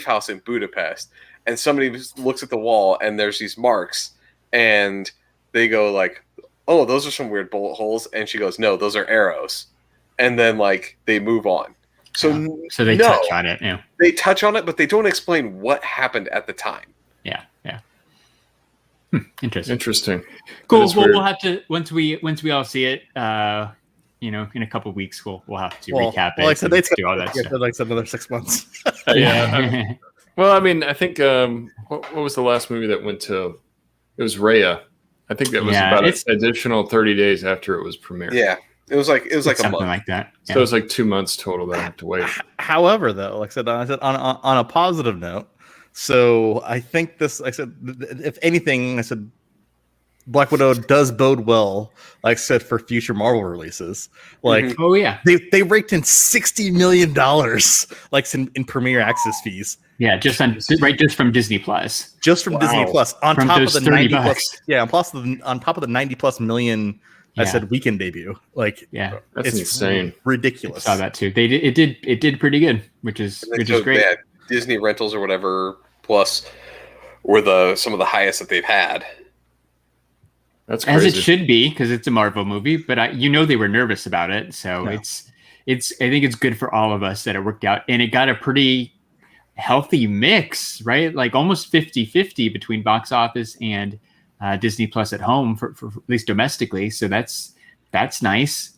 house in Budapest, and somebody looks at the wall, and there's these marks, and they go like, "Oh, those are some weird bullet holes," and she goes, "No, those are arrows," and then like they move on. So they touch on it. Yeah. They touch on it, but they don't explain what happened at the time. Yeah. Interesting. Interesting. Cool. That is Well, weird. we'll have to once we all see it. In a couple weeks, we'll have to recap it. Like I said, and they do all that stuff. like I said, another 6 months. Yeah. Well, I mean, I think what was the last movie that went to? It was Raya. I think that was Yeah, about an it's- additional 30 days after it was premiered. Yeah, it was like a Something month. like that. So Yeah. it was like 2 months total that I have to wait. However, though, like I said on a positive note, so I think this. I said, if anything, I said Black Widow does bode well, like I said, for future Marvel releases. Like Oh yeah. they raked in $60 million, like in premiere access fees, Yeah, just from Disney Plus. just from Disney Plus, on From top of those the 30 90 plus. bucks. Yeah, on top of the 90 plus million. I Yeah. said weekend debut. Like, Yeah, That's it's insane. ridiculous. saw that too. It did pretty good, which is And so great. they had Disney rentals or whatever plus were some of the highest that they've had. That's As crazy. it should be, because it's a Marvel movie. But they were nervous about it, so Yeah. it's. I think it's good for all of us that it worked out, and it got a pretty healthy mix, right? Like almost 50-50 between box office and Disney Plus at home for at least domestically. So that's nice,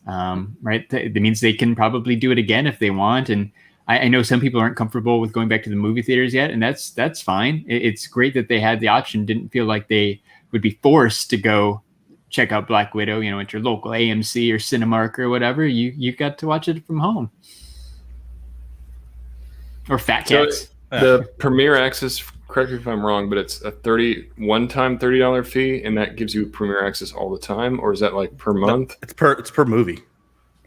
right? That means they can probably do it again if they want. And I know some people aren't comfortable with going back to the movie theaters yet, and that's fine. It's great that they had the option. Didn't feel like they would be forced to go check out Black Widow, at your local AMC or Cinemark or whatever. You got to watch it from home. Or Fat So Cats. the premiere access, correct me if I'm wrong, but it's a one-time $30 fee, and that gives you premiere access all the time, or is that like per month? It's per movie.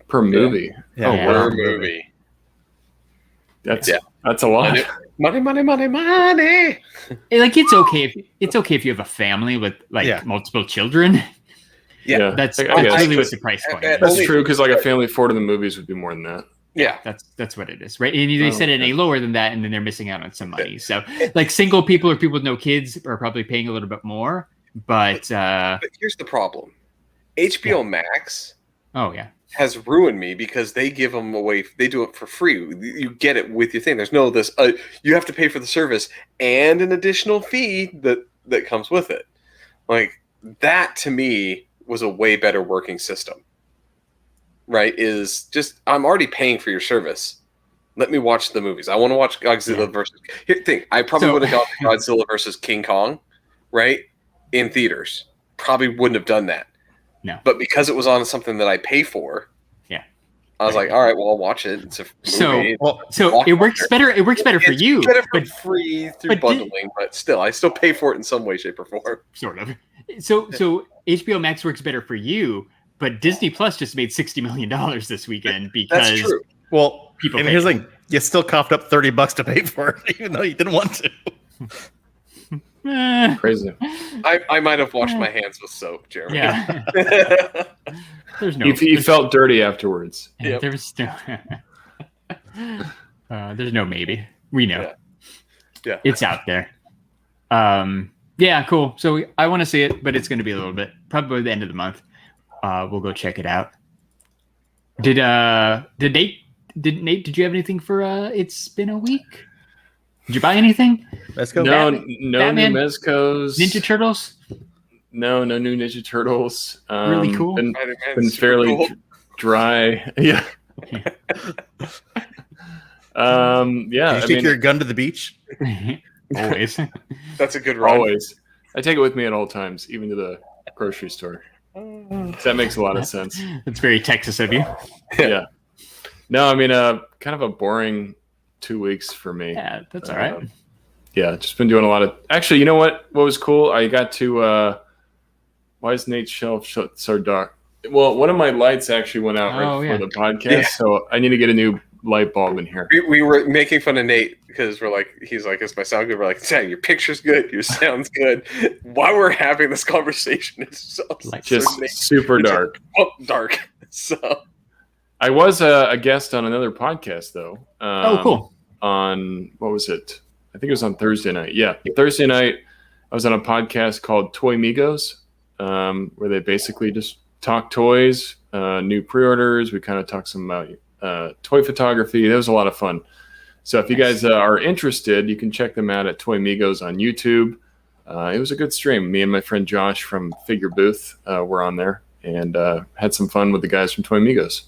Per movie? Yeah. Oh, Yeah. wow. Per movie. That's a lot. Money. Like it's okay if you have a family with multiple children. Yeah. That's I guess. really what the price point is. That's true, because like a family of 4 to the movies would be more than that. Yeah. That's what it is, right? And they set it any lower than that, and then they're missing out on some money. So, like single people or people with no kids are probably paying a little bit more. But But here's the problem. HBO Max oh yeah, has ruined me because they give them away. They do it for free. You get it with your thing. There's no this. You have to pay for the service and an additional fee that comes with it. Like that to me was a way better working system. Right? Is just I'm already paying for your service. Let me watch the movies. I want to watch Godzilla versus. Here, think I probably would have gone to Godzilla versus King Kong, right, in theaters. Probably wouldn't have done that. No. But because it was on something that I pay for, I was like, all right, well, I'll watch it. It's a movie. So it works better. It works better for you. Better for free through bundling, but still, I still pay for it in some way, shape, or form. Sort of. So HBO Max works better for you, but Disney Plus just made $60 million this weekend because that's true. Well, people. And here's like, you still coughed up $30 to pay for it, even though you didn't want to. Crazy. I might have washed my hands with soap, Jeremy. Yeah. There's no. You felt dirty afterwards. Yeah, there's no. There's no maybe. We know. Yeah. It's out there. Yeah, cool. So I want to see it, but it's going to be a little bit. Probably the end of the month. We'll go check it out. Did Nate? Did you have anything for? It's been a week. Did you buy anything? No Batman? new Mezcos. Ninja Turtles? No new Ninja Turtles. Really cool. Been fairly cool. dry. Yeah. Yeah. Did you take your gun to the beach? Always. That's a good run. Always. I take it with me at all times, even to the grocery store. That makes a lot of sense. That's very Texas of you. Yeah. No, I mean, kind of a boring 2 weeks for me. Yeah, that's all right. Yeah, just been doing a lot of. Actually, you know what was cool? I got to. Why is Nate's shelf so dark? Well, one of my lights actually went out before the podcast, so I need to get a new light bulb in here. We were making fun of Nate because he's like, is my sound good? We're like, yeah, your picture's good, your sound's good. While we're having this conversation, it's just super dark. Dark. So I was a guest on another podcast though. Cool. On what was it? I think it was on Thursday night. Yeah, Thursday night I was on a podcast called Toy Migos, where they basically just talk toys, new pre-orders. We kind of talked some about toy photography. That was a lot of fun. So if you guys are interested, you can check them out at Toy Migos on YouTube. It was a good stream. Me and my friend Josh from Figure Booth were on there and had some fun with the guys from Toy Migos.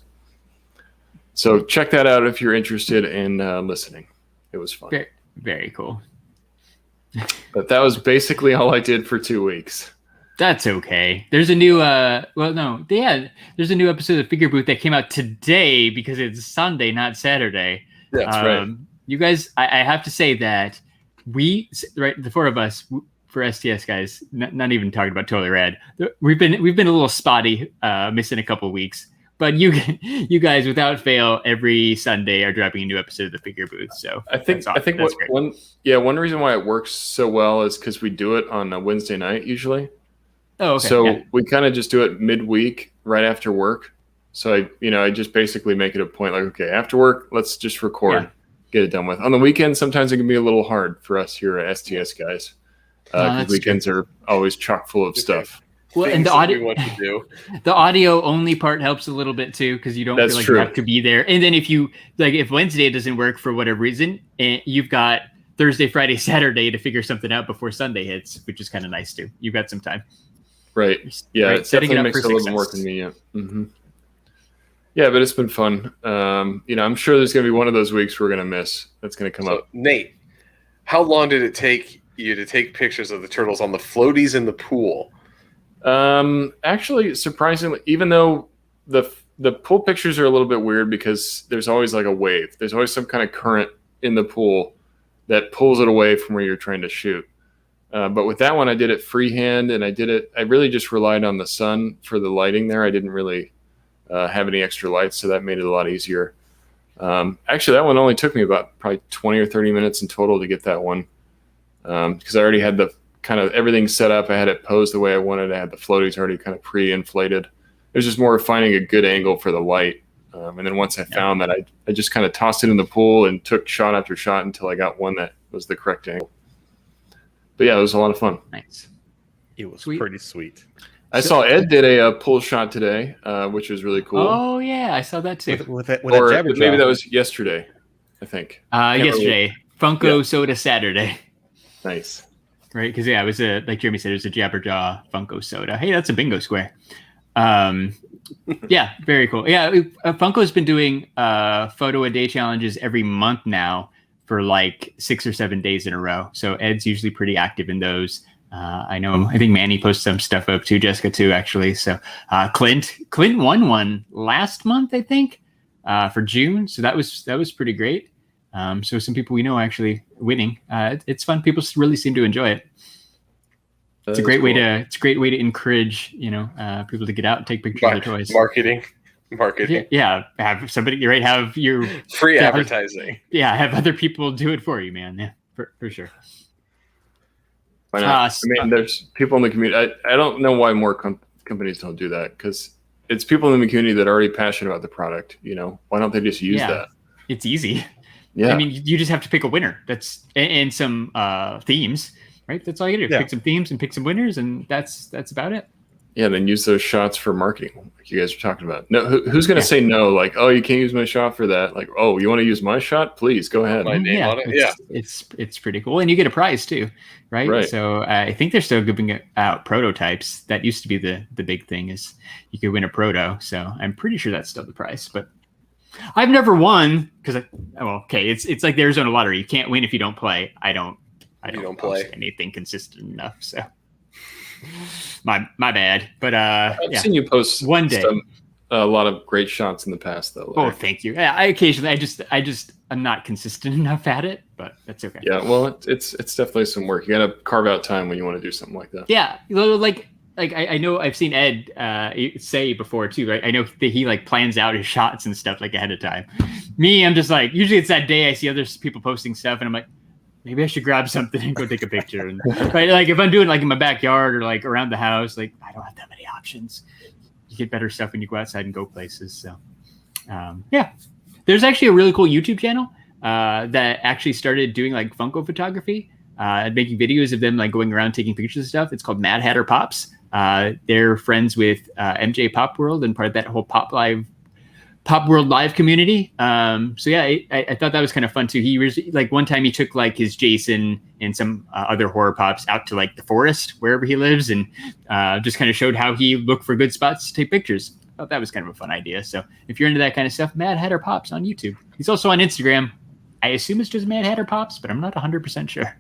So check that out if you're interested in listening. It was fun. Very, very cool. But that was basically all I did for 2 weeks. That's okay. There's a new there's a new episode of Figure Booth that came out today because it's Sunday, not Saturday. That's right. You guys, I have to say that the four of us for STS guys, not even talking about Totally Rad. We've been a little spotty, missing a couple weeks. But you guys, without fail, every Sunday are dropping a new episode of the Figure Booth. So I think one reason why it works so well is because we do it on a Wednesday night usually. Oh, okay. So we kind of just do it midweek, right after work. So I just basically make it a point, like, okay, after work, let's just record, get it done with. On the weekend, sometimes it can be a little hard for us here at STS Guys, because weekends are always chock full of stuff. Well, and the audio only part helps a little bit too, because you don't feel like you have to be there. And then if Wednesday doesn't work for whatever reason, you've got Thursday, Friday, Saturday to figure something out before Sunday hits, which is kind of nice too. You've got some time. Right. Yeah. Right. It definitely makes it a little more convenient. Mm-hmm. Yeah, but it's been fun. I'm sure there's going to be one of those weeks we're going to miss. That's going to come up. Nate, how long did it take you to take pictures of the turtles on the floaties in the pool? Actually, surprisingly, even though the pool pictures are a little bit weird because there's always like a wave. There's always some kind of current in the pool that pulls it away from where you're trying to shoot. But with that one, I did it freehand, and I really just relied on the sun for the lighting there. I didn't really have any extra lights, so that made it a lot easier. Actually, that one only took me about probably 20 or 30 minutes in total to get that one, because I already had the kind of everything set up. I had it posed the way I wanted. I had the floaties already kind of pre-inflated. It was just more of finding a good angle for the light. And then once I found that, I just kind of tossed it in the pool and took shot after shot until I got one that was the correct angle. But yeah, it was a lot of fun. Nice. It was pretty sweet. I saw Ed did a pull shot today, which was really cool. Oh yeah, I saw that too. With a Or jabber maybe jaw. that was yesterday, I think. Yesterday, Funko Soda Saturday. Nice. Right, because it was like Jeremy said, it was a Jabberjaw Funko Soda. Hey, that's a bingo square. Yeah, very cool. Yeah, Funko's been doing photo a day challenges every month now for like 6 or 7 days in a row. So Ed's usually pretty active in those. I think Manny posts some stuff up too, Jessica too, actually. So Clint won one last month, I think, for June. So that was pretty great. So some people we know actually winning. It's fun. People really seem to enjoy it. It's a great way to encourage, people to get out and take pictures of their toys. Marketing. Yeah. Have somebody, right? Have your free advertising. Have other people do it for you, man. Yeah, for sure. Why not? There's people in the community. I don't know why more companies don't do that, because it's people in the community that are already passionate about the product. Why don't they just use that? It's easy. Yeah. I mean, you just have to pick a winner. That's and some themes, right? That's all you do. Yeah. Pick some themes and pick some winners, and that's about it. Yeah, then use those shots for marketing, like you guys are talking about. No, who's going to say no? Like, oh, you can't use my shot for that. Like, oh, you want to use my shot? Please go ahead. My name on it. It's pretty cool, and you get a prize too, right? So I think they're still giving out prototypes. That used to be the big thing, is you could win a proto. So I'm pretty sure that's still the price, but I've never won because it's like the Arizona lottery. You can't win if you don't play. I don't play anything consistent enough. So my bad. But I've seen you post one day a lot of great shots in the past, though. Larry. Oh, thank you. Yeah, I occasionally I'm not consistent enough at it, but that's okay. Yeah, well, it's definitely some work. You got to carve out time when you want to do something like that. Yeah, like I know I've seen Ed say before too, right? I know that he like plans out his shots and stuff like ahead of time. Me, I'm just like, usually it's that day I see other people posting stuff and I'm like, maybe I should grab something and go take a picture. And right, like if I'm doing like in my backyard or like around the house, like I don't have that many options. You get better stuff when you go outside and go places. So yeah, there's actually a really cool YouTube channel that actually started doing like Funko photography, making videos of them like going around taking pictures of stuff. It's called Mad Hatter Pops. They're friends with MJ Pop World and part of that whole Pop World Live community. So yeah, I thought that was kind of fun too. He was like, one time he took like his Jason and some other horror pops out to like the forest wherever he lives, and just kind of showed how he looked for good spots to take pictures. I thought that was kind of a fun idea. So if you're into that kind of stuff, Mad Hatter Pops on YouTube. He's also on Instagram. I assume it's just Mad Hatter Pops, but I'm not 100% sure.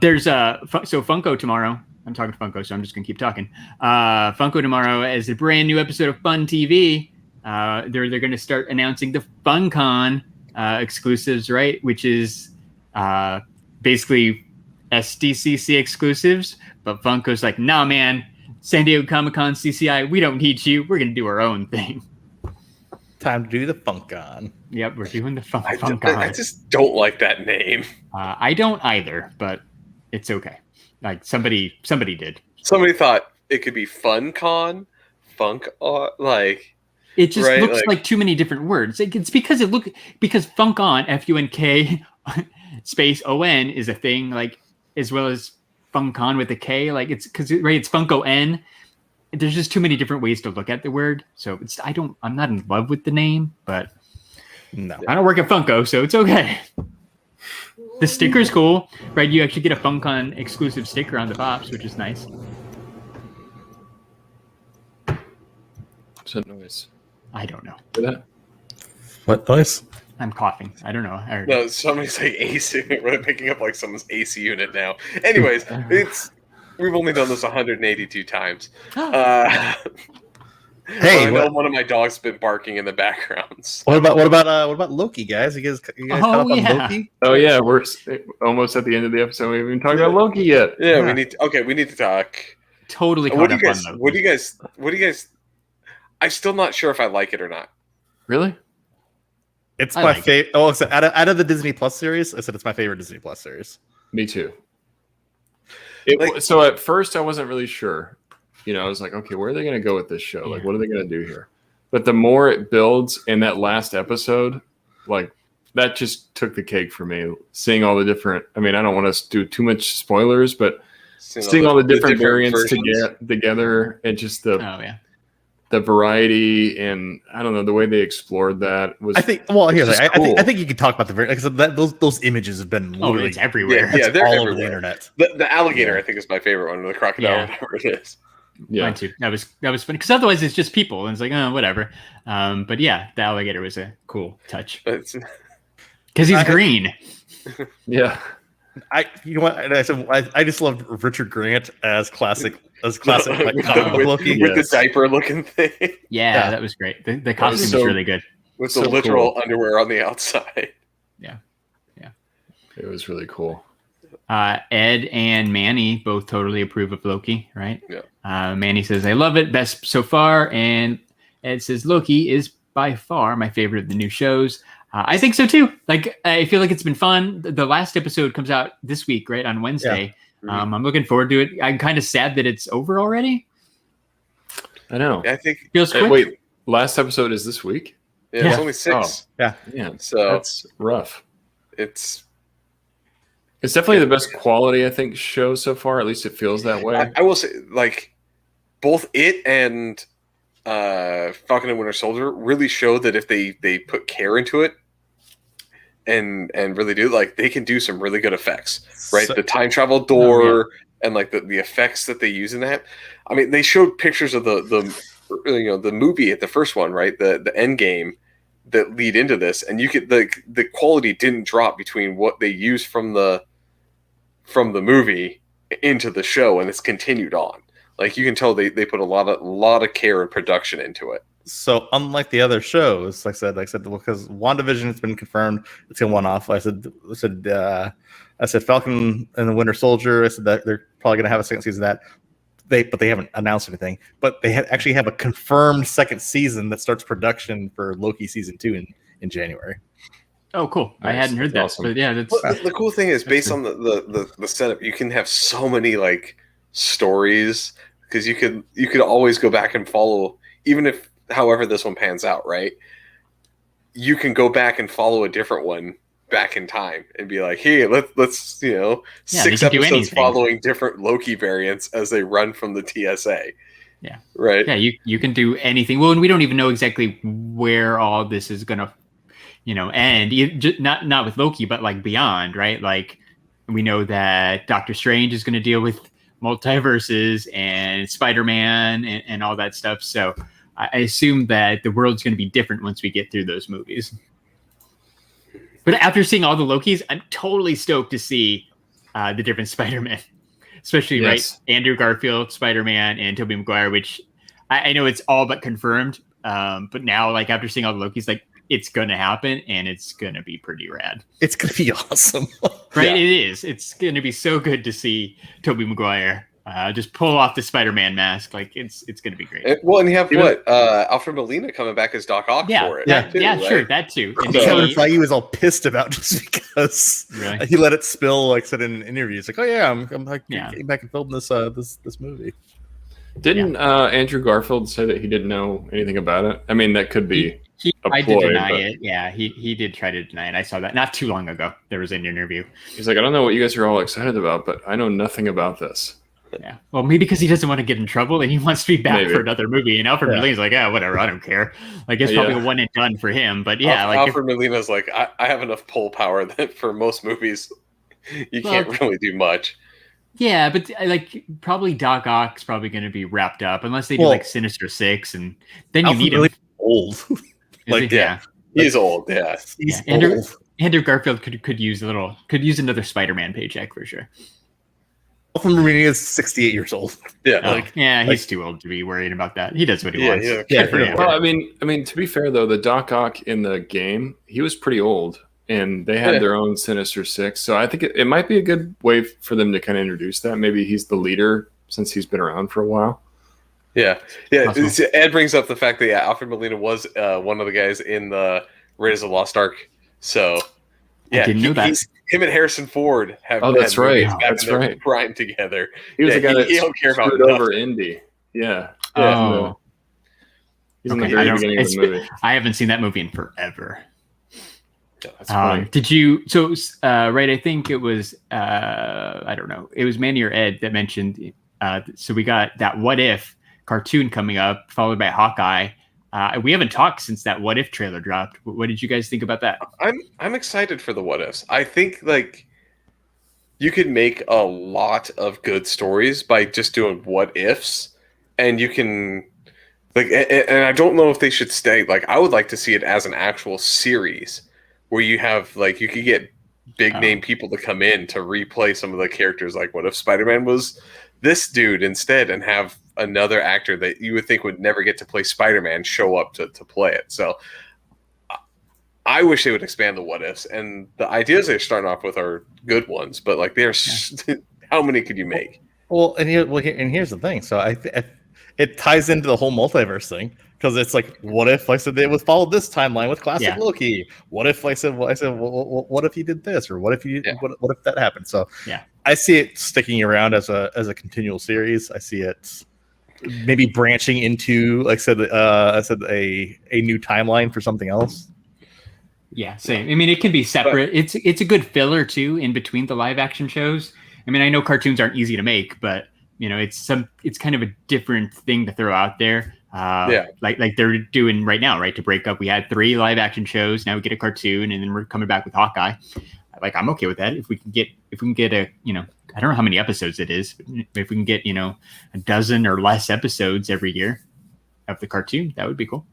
There's so Funko tomorrow. I'm talking Funko, so I'm just gonna keep talking. Funko tomorrow is a brand new episode of Fun TV. They're gonna start announcing the FunCon exclusives, right? Which is basically SDCC exclusives. But Funko's like, nah, man, San Diego Comic-Con, CCI, we don't need you. We're gonna do our own thing. Time to do the FunCon. Yep, we're doing the FunCon. I just don't like that name. I don't either, but it's okay. Like somebody did. Somebody thought it could be FunCon, Funk, like it just looks like too many different words. It's because because FunCon, FUNK space ON is a thing, like as well as FunCon with a K. Like it's because it's Funko N. There's just too many different ways to look at the word. So I'm not in love with the name, but no, I don't work at Funko, so it's okay. The sticker's cool, right? You actually get a FunCon exclusive sticker on the Pops, which is nice. What's that noise? I don't know. Hear that? What noise? I'm coughing. I don't know. No, somebody's like AC. We're picking up like someone's AC unit now. Anyways, we've only done this 182 times. Hey, I know one of my dogs been barking in the background. So. What about Loki, guys? You guys caught up on Loki? Oh yeah, we're almost at the end of the episode. We haven't even talked about Loki yet. Yeah, we need to talk. Totally caught up on Loki. What do you guys? I'm still not sure if I like it or not. Really? It's my favorite. Oh, so out of the Disney Plus series, I said it's my favorite Disney Plus series. Me too. So at first, I wasn't really sure. I was like, okay, where are they going to go with this show? Like, what are they going to do here? But the more it builds in that last episode, like that just took the cake for me. Seeing all the different, I don't want to do too much spoilers, but seeing all the different variants versions. together, and just the Oh yeah. the variety, and I don't know, the way they explored that was. I think. Well, here's just I cool. think you can talk about the like I said, those images have been Oh, literally it's everywhere. Yeah, they're all everywhere. over the internet. The alligator, I think, is my favorite one. The crocodile, Yeah. whatever it is. Yeah, Mine too. That was funny because otherwise it's just people and it's like, oh, whatever. But yeah, the alligator was a cool touch It's, because he's green. yeah. You know what? And I just loved Richard Grant as classic like, comic book with, Loki. with Yes. the diaper looking thing, Yeah, Yeah. that was great. The costume so- was really good. with So the literal cool. underwear on the outside. It was really cool. Ed and Manny both totally approve of Loki, right? Yeah. Manny says, I love it, best so far. And Ed says, Loki is by far my favorite of the new shows. I think so too. Like, I feel like it's been fun. The last episode comes out this week, right? On Wednesday. Yeah. I'm looking forward to it. I'm kind of sad that it's over already. I know. I think Feels quick. Wait, last episode is this week? it's Yeah. only 6. Yeah, So that's rough. it's. It's definitely the best quality, I think, show so far. At least it feels that way. I will say, like, both it and Falcon and Winter Soldier really show that if they put care into it and really do, like, they can do some really good effects, right? So- The time travel door and like the effects that they use in that. I mean, they showed pictures of the movie at the first one, right? The Endgame that lead into this, and you could the quality didn't drop between what they used from the movie into the show, and it's continued on. Like, you can tell they put a lot of care and production into it. So unlike the other shows, like I said, because WandaVision has been confirmed, it's gonna one off. I said Falcon and the Winter Soldier. I said that they're probably gonna have a second season of that. But they haven't announced anything. But they actually have a confirmed second season that starts production for Loki season 2 in January. Oh, cool. I Nice. hadn't heard That's that. awesome. But yeah, that's Well, the cool thing is, based on the setup, you can have so many like stories, because you could always go back and follow, even if however this one pans out, right? You can go back and follow a different one back in time and be like, hey, let's Yeah, 6 they can do episodes anything. following different Loki variants as they run from the TSA. Yeah. Right. yeah, you can do anything. Well, and we don't even know exactly where all this is gonna, end. Not with Loki, but like beyond, right? Like, we know that Doctor Strange is going to deal with multiverses and Spider-Man and all that stuff. So I assume that the world's going to be different once we get through those movies. But after seeing all the Lokis, I'm totally stoked to see the different Spider-Man, especially Yes. right, Andrew Garfield, Spider-Man, and Tobey Maguire, which I know it's all but confirmed. But now, like, after seeing all the Lokis, like, it's gonna happen, and it's gonna be pretty rad. It's gonna be awesome. Right? Yeah. It is. It's gonna be so good to see Tobey Maguire just pull off the Spider-Man mask. Like, it's gonna be great. Well, and you have Even- Alfred Molina coming back as Doc Ock Yeah, for it. yeah, too, yeah, right? sure, that too. And So- Kevin he- Feige was all pissed about just because Really? he let it spill, like said in an interview. It's like, oh yeah, I'm like Yeah. getting back and filming this movie. Didn't Andrew Garfield say that he didn't know anything about it? I mean, that could be he a tried to ploy, deny but- it. Yeah, he did try to deny it. I saw that not too long ago. There was an interview. He's like, I don't know what you guys are all excited about, but I know nothing about this. Yeah. Well, maybe because he doesn't want to get in trouble and he wants to be back Maybe. for another movie. And Alfred Yeah. Molina's like, whatever, I don't care. Like, it's probably Yeah. a one and done for him. But yeah, like, if- Alfred Molina's like, I have enough pull power that for most movies, you can't really do much. yeah, but like, probably Doc Ock's probably going to be wrapped up unless they do Well, like Sinister Six, and then you Alfred need him. really old. Is like, he? yeah. He's old, yeah. He's Yeah, Andrew- old. Andrew Garfield could use another Spider-Man paycheck for sure. Alfred Molina is 68 years old. Yeah. Oh, yeah, he's too old to be worried about that. He does what he Yeah, wants. yeah. Yeah, Good for yeah. him. Well, I mean, to be fair though, the Doc Ock in the game, he was pretty old, and they had Yeah. their own Sinister Six. So I think it might be a good way for them to kind of introduce that. Maybe he's the leader since he's been around for a while. Yeah. Possible. Ed brings up the fact that Alfred Molina was one of the guys in the Raiders of the Lost Ark. So I didn't know that. Him and Harrison Ford have. Oh, that's had movies right. back That's in their right. prime together. He was Yeah, the guy that he don't care about screwed over nothing. Indy. Yeah. Oh. He's in the Okay, very beginning of the movie. I haven't seen that movie in forever. Yeah, that's funny. Did you? So, right? I think it was. I don't know. It was Manny or Ed that mentioned. So we got that What If cartoon coming up, followed by Hawkeye. We haven't talked since that What If trailer dropped. What did you guys think about that? I'm excited for the What Ifs. I think like you could make a lot of good stories by just doing what ifs, and you can like. And I don't know if they should stay. Like, I would like to see it as an actual series where you have like you could get big name people to come in to replay some of the characters. Like, what if Spider-Man was this dude instead, and have another actor that you would think would never get to play Spider-Man show up to play it. So I wish they would expand the what ifs, and the ideas they're starting off with are good ones, but like how many could you make? Well, and here's the thing. So it ties into the whole multiverse thing, because it's like, what if, like I said, they would follow this timeline with classic Loki? What if, like I said, what if he did this, or what if what if that happened? So I see it sticking around as a continual series. I see it maybe branching into, like I said, a new timeline for something else. Yeah, same. I mean, it can be separate. But it's a good filler too in between the live action shows. I mean, I know cartoons aren't easy to make, but it's kind of a different thing to throw out there. Like they're doing right now, right? To break up, we had 3 live action shows. Now we get a cartoon, and then we're coming back with Hawkeye. Like, I'm okay with that. If we can get a, I don't know how many episodes it is, but if we can get, a dozen or less episodes every year of the cartoon, that would be cool.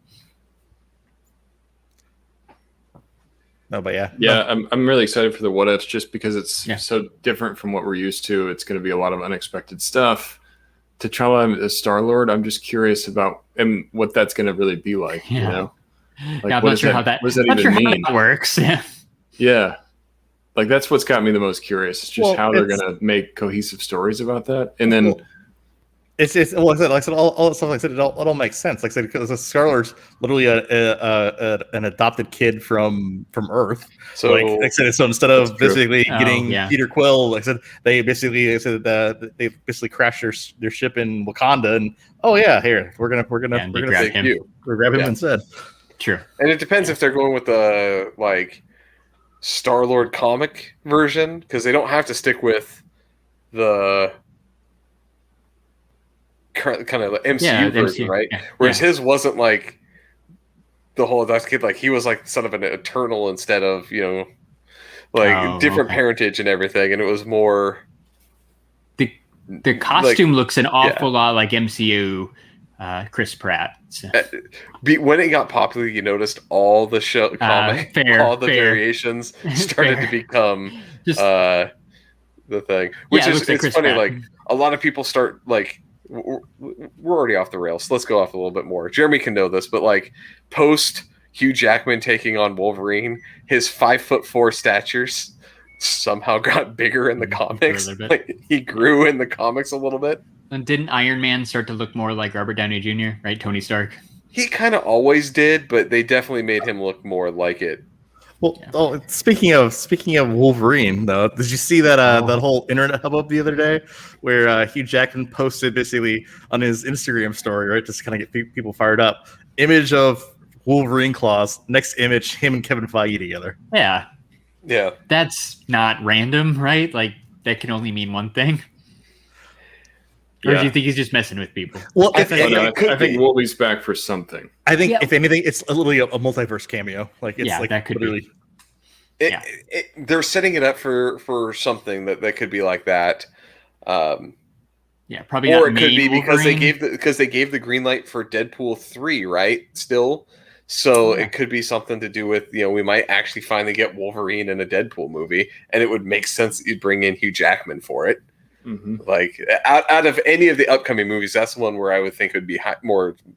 No, but I'm really excited for the what ifs, just because it's so different from what we're used to. It's going to be a lot of unexpected stuff. T'Challa as Star-Lord, I'm just curious about what that's going to really be like. Like, I'm not sure how that works. Yeah. Like, that's what's got me the most curious. It's just how they're going to make cohesive stories about that. And then it's like I said, all stuff like I said, it all makes sense. Like I said, because Star-Lord's literally an adopted kid from Earth. So like I said, so instead of basically getting Peter Quill, like I said, they basically crashed their ship in Wakanda, and we're gonna grab him instead. True. And it depends if they're going with the like Star-Lord comic version, because they don't have to stick with the kind of the MCU version, right? Whereas his wasn't like the whole adopted kid. Like, he was like son of an Eternal instead of different parentage and everything, and it was more the costume looks an awful lot like MCU Chris Pratt. So. When it got popular, you noticed all the variations started to become the thing, which is it's funny. Pratt. Like, a lot of people start like. We're already off the rails. So let's go off a little bit more. Jeremy can know this, but like post Hugh Jackman taking on Wolverine, his 5'4" statures somehow got bigger in the comics. Like, he grew in the comics a little bit. And didn't Iron Man start to look more like Robert Downey Jr., right? Tony Stark. He kind of always did, but they definitely made him look more like it. Well, speaking of Wolverine, though, did you see that that whole internet hubbub the other day, where Hugh Jackman posted basically on his Instagram story, right, just to kind of get people fired up, image of Wolverine claws, next image, him and Kevin Feige together. Yeah. That's not random, right? Like, that can only mean one thing. Or do you think he's just messing with people? Well, I think Wolvie's back for something. I think if anything, it's literally a multiverse cameo. Like, it's like that could literally. They're setting it up for something that could be like that. Probably. Or it could be because they gave the green light for Deadpool 3, right? Still, so it could be something to do with we might actually finally get Wolverine in a Deadpool movie, and it would make sense that you'd bring in Hugh Jackman for it. Mm-hmm. Like, out of any of the upcoming movies, that's the one where I would think it would be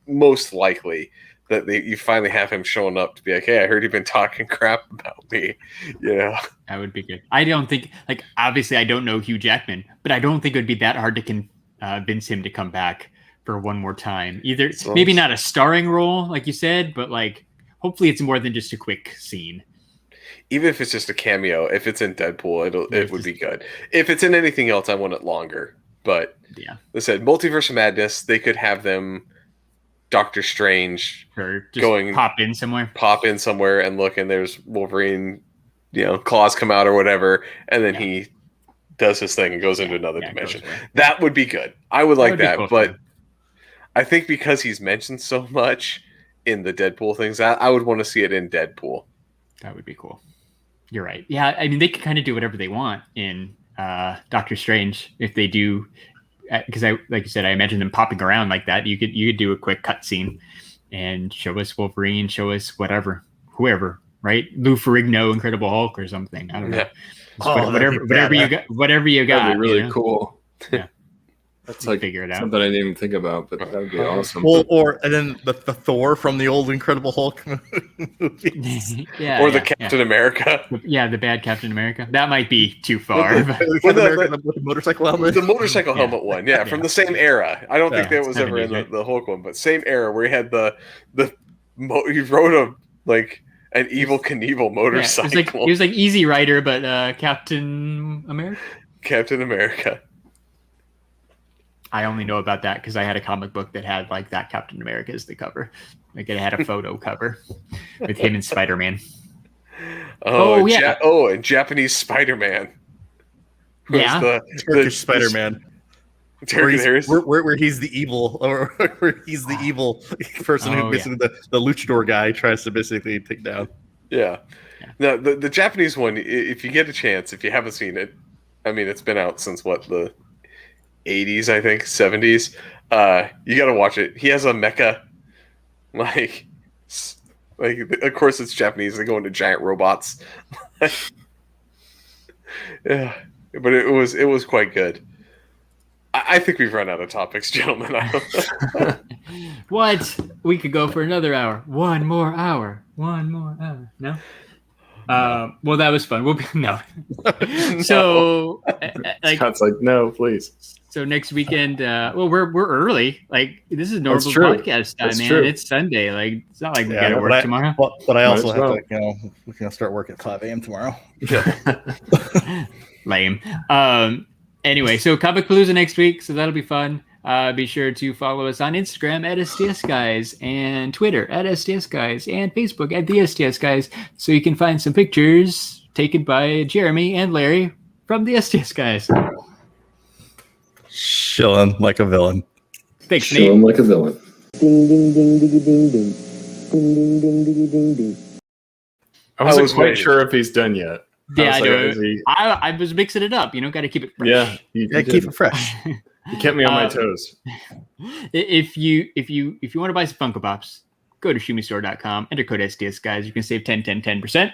most likely that you finally have him showing up to be like, hey, I heard you've been talking crap about me. That would be good. I don't think, like, obviously I don't know Hugh Jackman, but I don't think it would be that hard to convince him to come back for one more time. Either maybe not a starring role, like you said, but like hopefully it's more than just a quick scene. Even if it's just a cameo, if it's in Deadpool, it would be good. If it's in anything else, I want it longer. But I said, Multiverse of Madness, they could have them Doctor Strange Or just going pop in somewhere. pop in somewhere and look, and there's Wolverine, claws come out or whatever, and then he does his thing and goes into another dimension. That would be good. I would like that, cool, but I think because he's mentioned so much in the Deadpool things, I would want to see it in Deadpool. That would be cool. You're right. Yeah, I mean, they can kind of do whatever they want in Doctor Strange if they do, because like you said, I imagine them popping around like that. You could do a quick cutscene and show us Wolverine, show us whoever, right? Lou Ferrigno, Incredible Hulk, or something. I don't know. Yeah. Whatever you got. That'd be really cool. Yeah. That's like figure it out. Something I didn't even think about, but that would be awesome. Well, and then the Thor from the old Incredible Hulk movies. The Captain America. Yeah, the bad Captain America. That might be too far. With the motorcycle helmet. The motorcycle helmet one, from the same era. I don't think that was ever in the Hulk one, but same era where he had he rode an Evil Knievel motorcycle. He was like Easy Rider, but Captain America. Captain America. I only know about that because I had a comic book that had like that Captain America as the cover. Like it had a photo cover with him and Spider-Man. And Japanese Spider-Man. Turkish Spider-Man. Where he's the evil, or where he's the evil person who basically the luchador guy tries to basically take down. Yeah. Now the Japanese one, if you get a chance, if you haven't seen it, I mean it's been out since the 80s, I think, 70s. You got to watch it. He has a mecha, like of course it's Japanese. They go into giant robots. Yeah, but it was quite good. I think we've run out of topics, gentlemen. What? We could go for another hour. One more hour. No. Well, that was fun. No. So, Scott's like, no, please. So next weekend, we're early. Like this is normal podcast time, man. True. It's Sunday. Like it's not like we got to work tomorrow. But I also have to, we're gonna start work at 5 a.m. tomorrow. Lame. Anyway, so Comicpalooza next week, so that'll be fun. Be sure to follow us on Instagram at STS Guys and Twitter at STS Guys and Facebook at the STS Guys, so you can find some pictures taken by Jeremy and Larry from the STS Guys. Chilling like a villain. Thanks, Nate. Chilling like a villain. Ding ding ding ding ding ding. Ding ding ding ding ding ding. I wasn't quite sure if he's done yet. Yeah, I was mixing it up. Got to keep it fresh. Yeah, keep it fresh. You kept me on my toes. If you want to buy some Funko Pops, go to shumistore.com, enter code STS Guys. You can save 10%.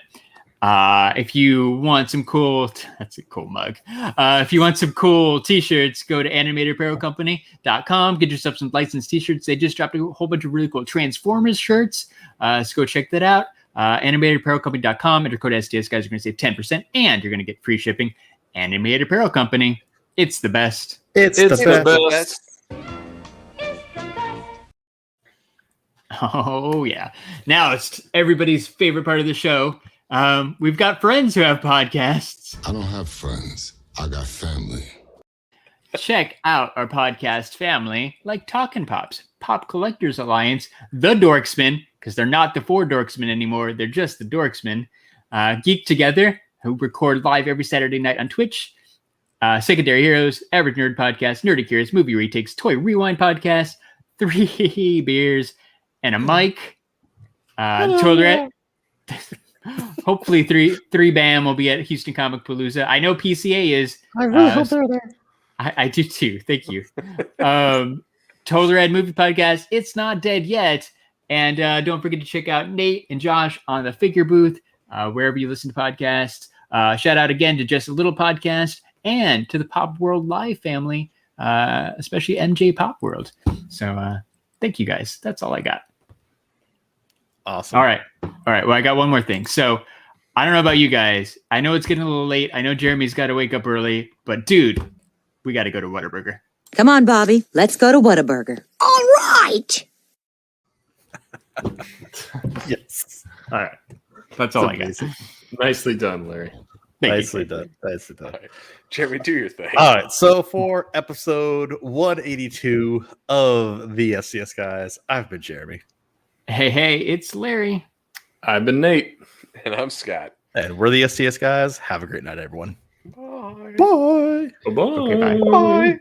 If you want some cool, that's a cool mug. If you want some cool t-shirts, go to animatedapparelcompany.com. Get yourself some licensed t-shirts. They just dropped a whole bunch of really cool Transformers shirts. So go check that out. Animatedapparelcompany.com. Enter code STS Guys. You're going to save 10%, and you're going to get free shipping. Animated Apparel Company. It's the best. It's the best. Oh yeah. Now it's everybody's favorite part of the show. We've got friends who have podcasts. I don't have friends. I got family. Check out our podcast family, like Talkin' Pops, Pop Collectors Alliance, The Dorksmen, because they're not the Four Dorksmen anymore. They're just the Dorksmen. Geek Together, who record live every Saturday night on Twitch. Secondary Heroes, Average Nerd Podcast, Nerdy Curious, Movie Retakes, Toy Rewind Podcast, 3 beers and a mic. Toilet. Hopefully 3 BAM will be at Houston Comicpalooza. I know PCA is. I really hope they're there. I do too. Thank you. Total Red Movie Podcast. It's not dead yet. And don't forget to check out Nate and Josh on the Figure Booth, wherever you listen to podcasts. Shout out again to Just a Little Podcast and to the Pop World Live family, especially MJ Pop World. So thank you guys. That's all I got. Awesome. All right. Well, I got one more thing. So I don't know about you guys. I know it's getting a little late. I know Jeremy's got to wake up early, but dude, we got to go to Whataburger. Come on, Bobby. Let's go to Whataburger. All right. Yes. All right. That's all I got. Nicely done, Larry. Nicely done. Nicely done. All right. Jeremy, do your thing. All right. So for episode 182 of the STS Guys, I've been Jeremy. Hey, it's Larry. I've been Nate. And I'm Scott. And we're the STS Guys. Have a great night, everyone. Bye. Bye. Bye-bye. Okay, bye. Bye.